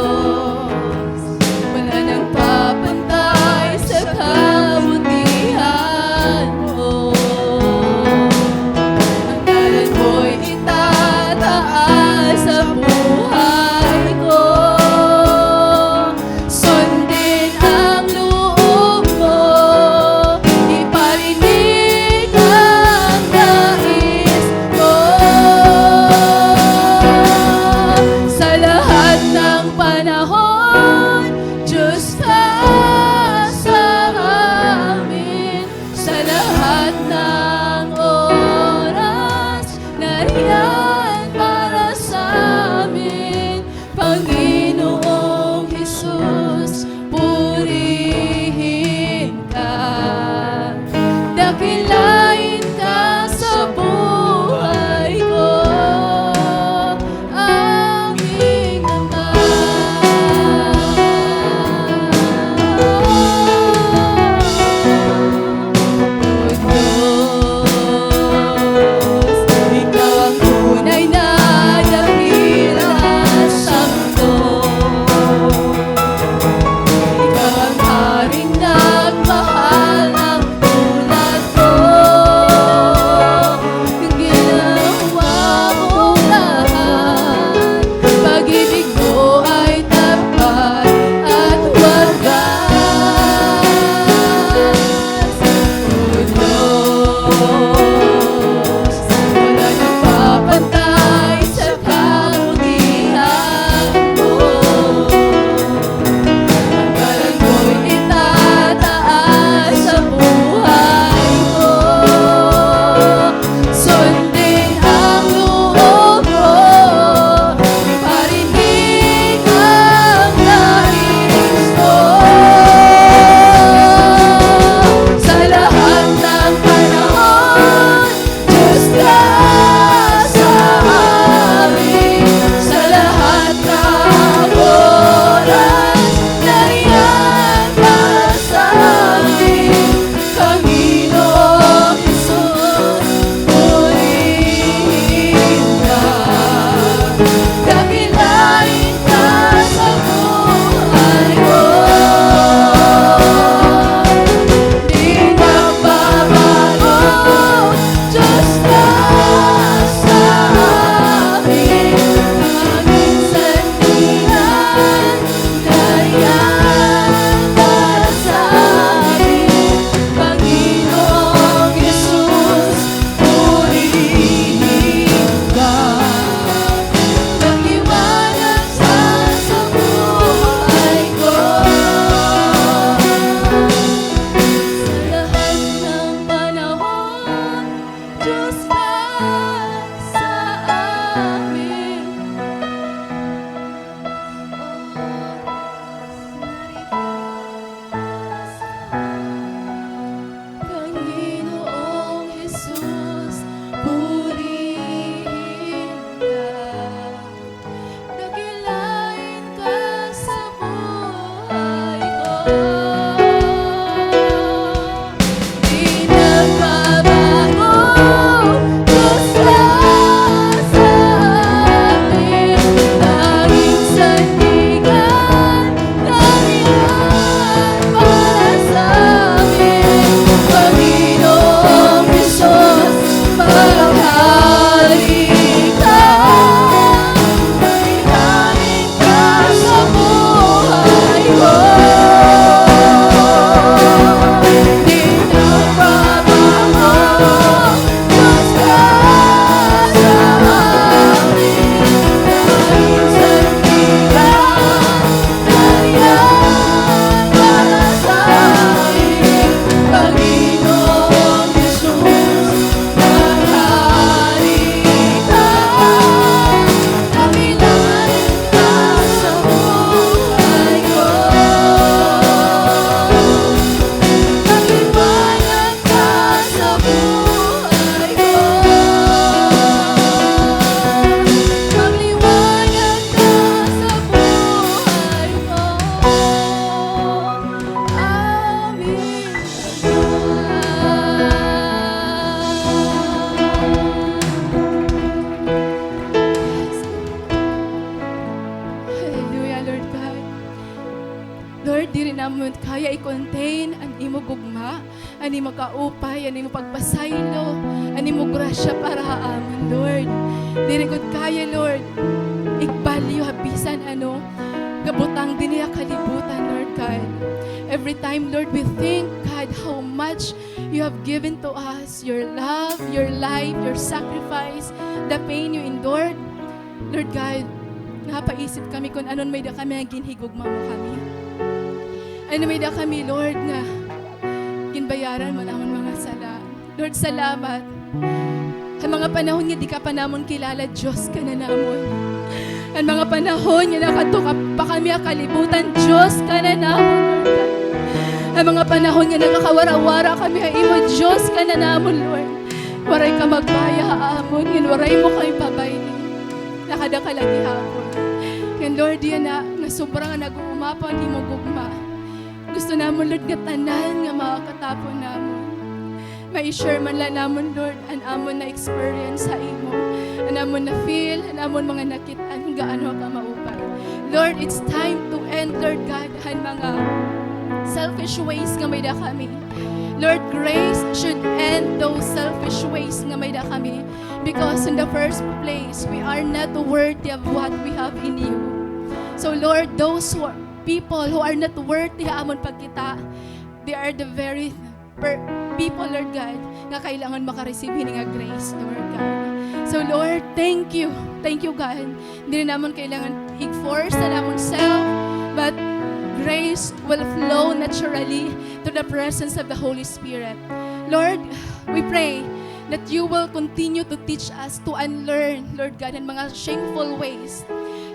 wala nang papantay sa kabutihan mo. Ang ngalan mo'y itataas sa buhay ko. Sundin ang loob mo, iparinig ang nais ko. Sa lahat ng panahon, Diyos ka sa amin. Sa lahat ng oras, nariyan para sa amin. Panginoong Jesus, purihin ka. Dakilain ka sa buhay ko, aming Ama. O Diyos, Ikaw ang tunay na dakila sa mundo. Ikaw ang haring nagmahal ng tulad ko. contain ang imo gugma, ang imo kaupay, ang imo pagpasaylo, ang imo grasya para amon, Lord. Dili gud kaya, Lord, ikbalyo habisan gabutang din niya kalibutan, Lord God. Every time, Lord, we think, God, how much you have given to us, your love, your life, your sacrifice, the pain you endured. Lord God, napaisip kami kung anon may da kami ang ginhigugma mo kami. Ano may da kami, Lord, nga ginbayaran mo namon mga sala. Lord, salamat. Ang mga panahon nga di ka pa namon kilala, Diyos ka na namon. Ang mga panahon nga nakatuka pa kami kalibutan, Diyos ka na namon, Lord God. Ang mga panahon nga nakakawara-wara kami imo, Diyos ka na namon, Lord. Waray ka magbaya amon, ngin waray mo kay pabayni. Nakada ka lagi hapon. Yan, Lord, yan na sobrang nag-uumapan imo gugma. Gusto namon, Lord, nga tanan nga makakatapon namon. Ma-share man lang namon, Lord, ang amon na experience sa imo. Ang amon na feel, ang amon mga nakitaan kung gaano ka maupay. Lord, it's time to end, Lord God, ang mga selfish ways nga may da kami. Lord, grace should end those selfish ways nga may da kami. Because in the first place, we are not worthy of what we have in you. So Lord, those people who are not worthy amon pagkita, they are the very people, Lord God, nga kailangan makareceive hini nga grace, Lord God. So Lord, thank you. Thank you, God. Hindi na naman kailangan i-force na naman self, but grace will flow naturally to the presence of the Holy Spirit. Lord, we pray that you will continue to teach us to unlearn, Lord God, ang mga shameful ways.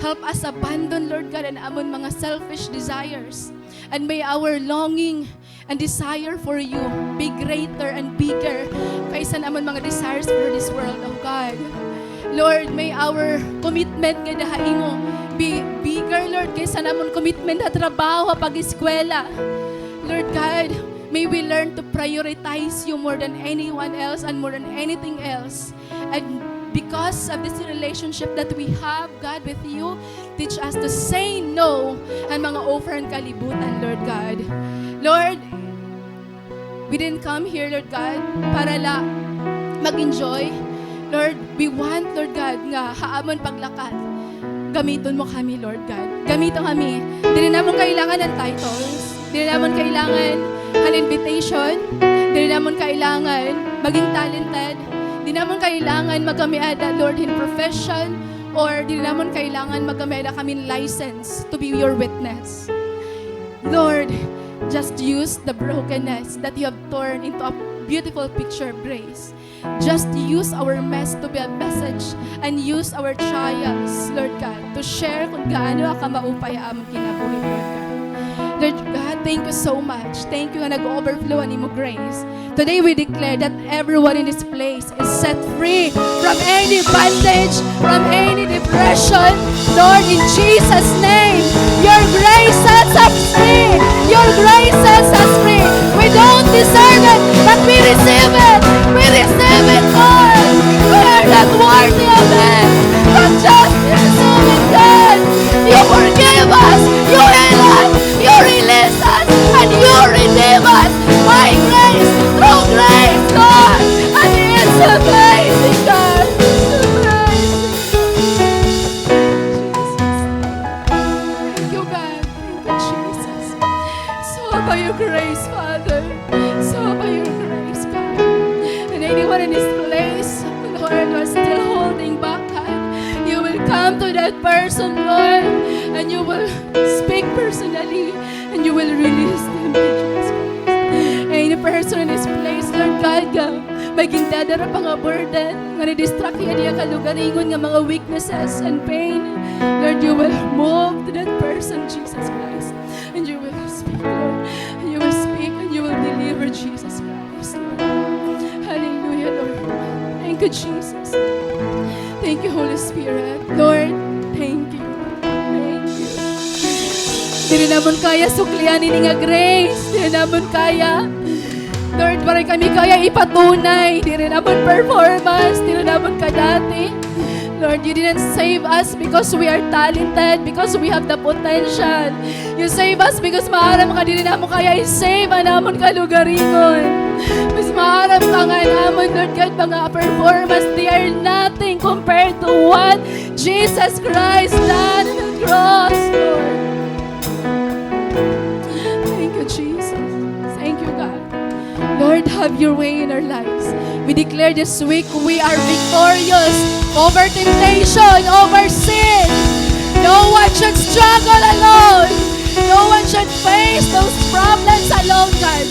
Help us abandon, Lord God, ang amon mga selfish desires. And may our longing and desire for you be greater and bigger kaysa naman mga desires for this world, oh God. Lord, may our commitment nga mo be bigger, Lord, kaysa naman commitment na trabaho, pag-eskwela. Lord God, may we learn to prioritize you more than anyone else and more than anything else. And because of this relationship that we have, God, with you, teach us to say no ang mga offer and kalibutan, Lord God. Lord, we didn't come here, Lord God, para mag-enjoy. Lord, we want, Lord God, nga haamon paglakat. Gamiton mo kami, Lord God. Gamiton kami. Hindi naman kailangan ng titles. Hindi naman kailangan an invitation. Hindi naman kailangan maging talented. Di naman kailangan magamiada, Lord, in profession, or di naman kailangan magamiada kami license to be your witness. Lord, just use the brokenness that you have torn into a beautiful picture of grace. Just use our mess to be a message and use our trials, Lord God, to share kung gaano ka maupay among kinabuhi, Lord God. Lord God, thank you so much. Thank you nga nag-overflow ang imo grace. Today we declare that everyone in this place is set free from any bondage, from any depression. Lord, in Jesus' name, your grace sets us free. Your grace sets us free. We don't deserve it, but we receive it. We receive it, Lord. We are not worthy of it, but just receive it, God. You forgive us. You heal us. You release us. And you redeem us by grace, through grace, Lord. And it's amazing, God. It's amazing. Thank you, God. Thank you, Jesus. So by your grace, Father. So by your grace, God. And anyone in this place, Lord, who is still holding back, God, you will come to that person, Lord, and you will speak personally, and you will release them, Jesus Christ. Any person in this place, Lord God, maging dadara pa nga burden, nga ni-distract niya kalugaringon nga mga weaknesses and pain. Lord, you will move to that person, Jesus Christ, and you will speak, Lord, and you will speak, and you will deliver, Jesus Christ, Lord. Hallelujah, Lord. Thank you, Jesus. Thank you, Holy Spirit. Lord, thank you. Thank you. Di rin naman kaya suklian ini nga grace. Di rin naman kaya. Lord, parang kami kaya ipatunay. Di rin naman performance. Di rin naman kadati. Lord, you didn't save us because we are talented, because we have the potential. You save us because maaram ka din mo kaya i-save anamon ka lugaringon. Mas maaram ka nga namon, Lord God, mga performance, they are nothing compared to what Jesus Christ done on the cross, Lord. Thank you, Jesus. Thank you, God. Lord, have your way in our lives. We declare this week we are victorious over temptation, over sin. No one should struggle alone. No one should face those problems alone, God.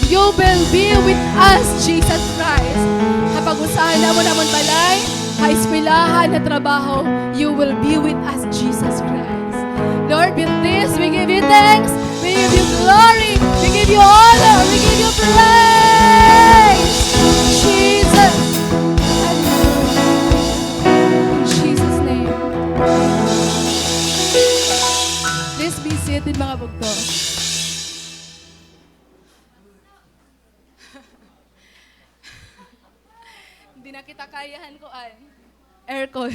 You will be with us, Jesus Christ. Kapag usahan mo naman balay, eskwelahan na trabaho, you will be with us, Jesus Christ. Lord, with this, we give you thanks, we give you glory, we give you honor, we give you praise. Jesus. In Jesus' name. Please be seated, mga bugto. Hindi na kita kayahan ko aircon.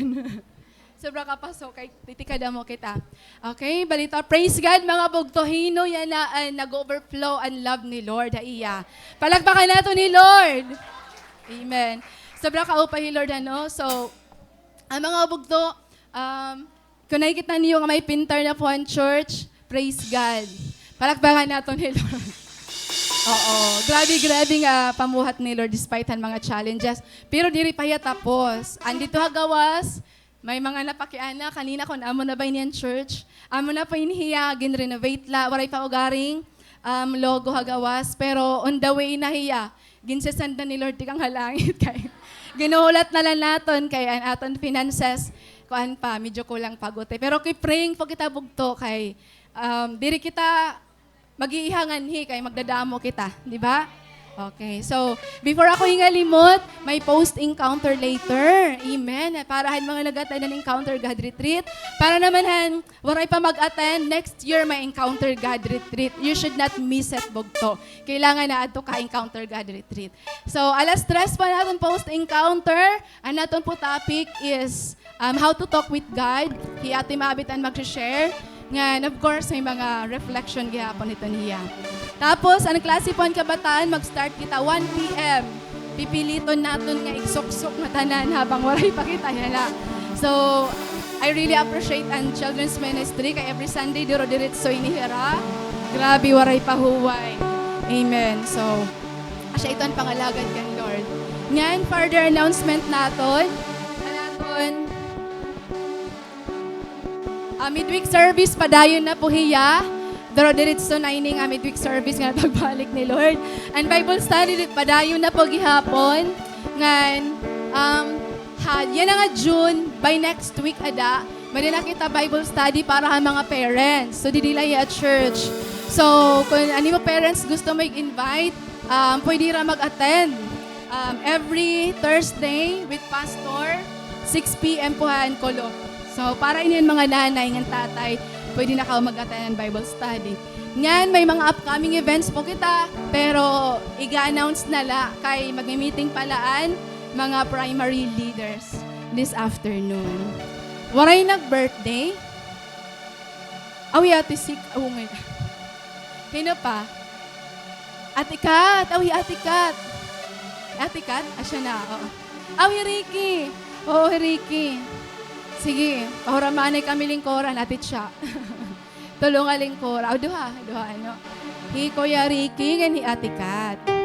Sobra ka pa, so kay titikada mo kita. Okay, balita. Praise God, mga bugtohino, yan na nag-overflow ang love ni Lord. Iya. Palagpakan nato ni Lord. Amen. Sobra ka upay Lord, ano? So, ang mga bugto, kung nakikita niyo nga may pintar na po ang church, praise God. Palagpakan nato ni Lord. Oo. Grabe nga pamuhat ni Lord despite ang mga challenges. Pero diri pa ya tapos. Andito hagawas, may mga napakiana, kanina kung amo na ba niyan church, amo na pa inihiya, gin-renovate la, waray pa ugaring logo hagawas, pero on the way na hiya, ginsesanda ni Lord tikang halangit kay. Ginuulat na lang naton kay ang aton finances, kuan pa, medyo kulang pagote. Pero kay praying po kita bugto kay, diri kita mag-iihangan kay magdadamo kita, di ba? Okay, so before ako hingalimot, may post-encounter later. Amen. Parahan mga nag-attend ng Encounter God Retreat. Para naman waray pa mag-attend, next year may Encounter God Retreat. You should not miss it, bugto. Kailangan na ato ka Encounter God Retreat. So, alas 3 pa natin post-encounter. Ang natin po topic is how to talk with God. Ate Mabitan mag-share. Nga, of course, may mga reflection gihapon ito niya. Tapos, ang klase po ang kabataan, mag-start kita 1 p.m. Pipiliton natin nga iksok-sok na tanan habang waray pa kita nila. So, I really appreciate ang children's ministry kay every Sunday diro-diretso inihira. Grabe, waray pa huway. Amen. So, asya ito ang pangalagad kang Lord. Ngayon, further announcement natin. Midweek service, padayon na po hiya. Pero diretso na ining midweek service nga pagbalik ni Lord. And Bible study, padayon na po gihapon. Ngan, yan na nga June, by next week ada, may na kita Bible study para ha mga parents. So, didilay at church. So, kung ano mo parents gusto mag-invite, pwede ra mag-attend. Every Thursday with Pastor, 6 p.m. po ha in Kolo. So, para iniyan mga nanay ng tatay, pwede na ka mag-attend ng Bible study. Ngayon, may mga upcoming events po kita, pero i-announce na la kay mag-meeting palaan mga primary leaders this afternoon. Waray nag-birthday? Awi, Ate Sik. Oh my God. Kino pa? Ate Kat. Awi, Ate Kat. Ate Kat? Asya na. Oo. Awi, Ricky. Oo, Ricky. Sige, pahuramanay kami lingkoran, Ate Cha. Tulungan lingkoran. O, duha, ano. Hi Kuya Ricky, gan hi Ate Kat.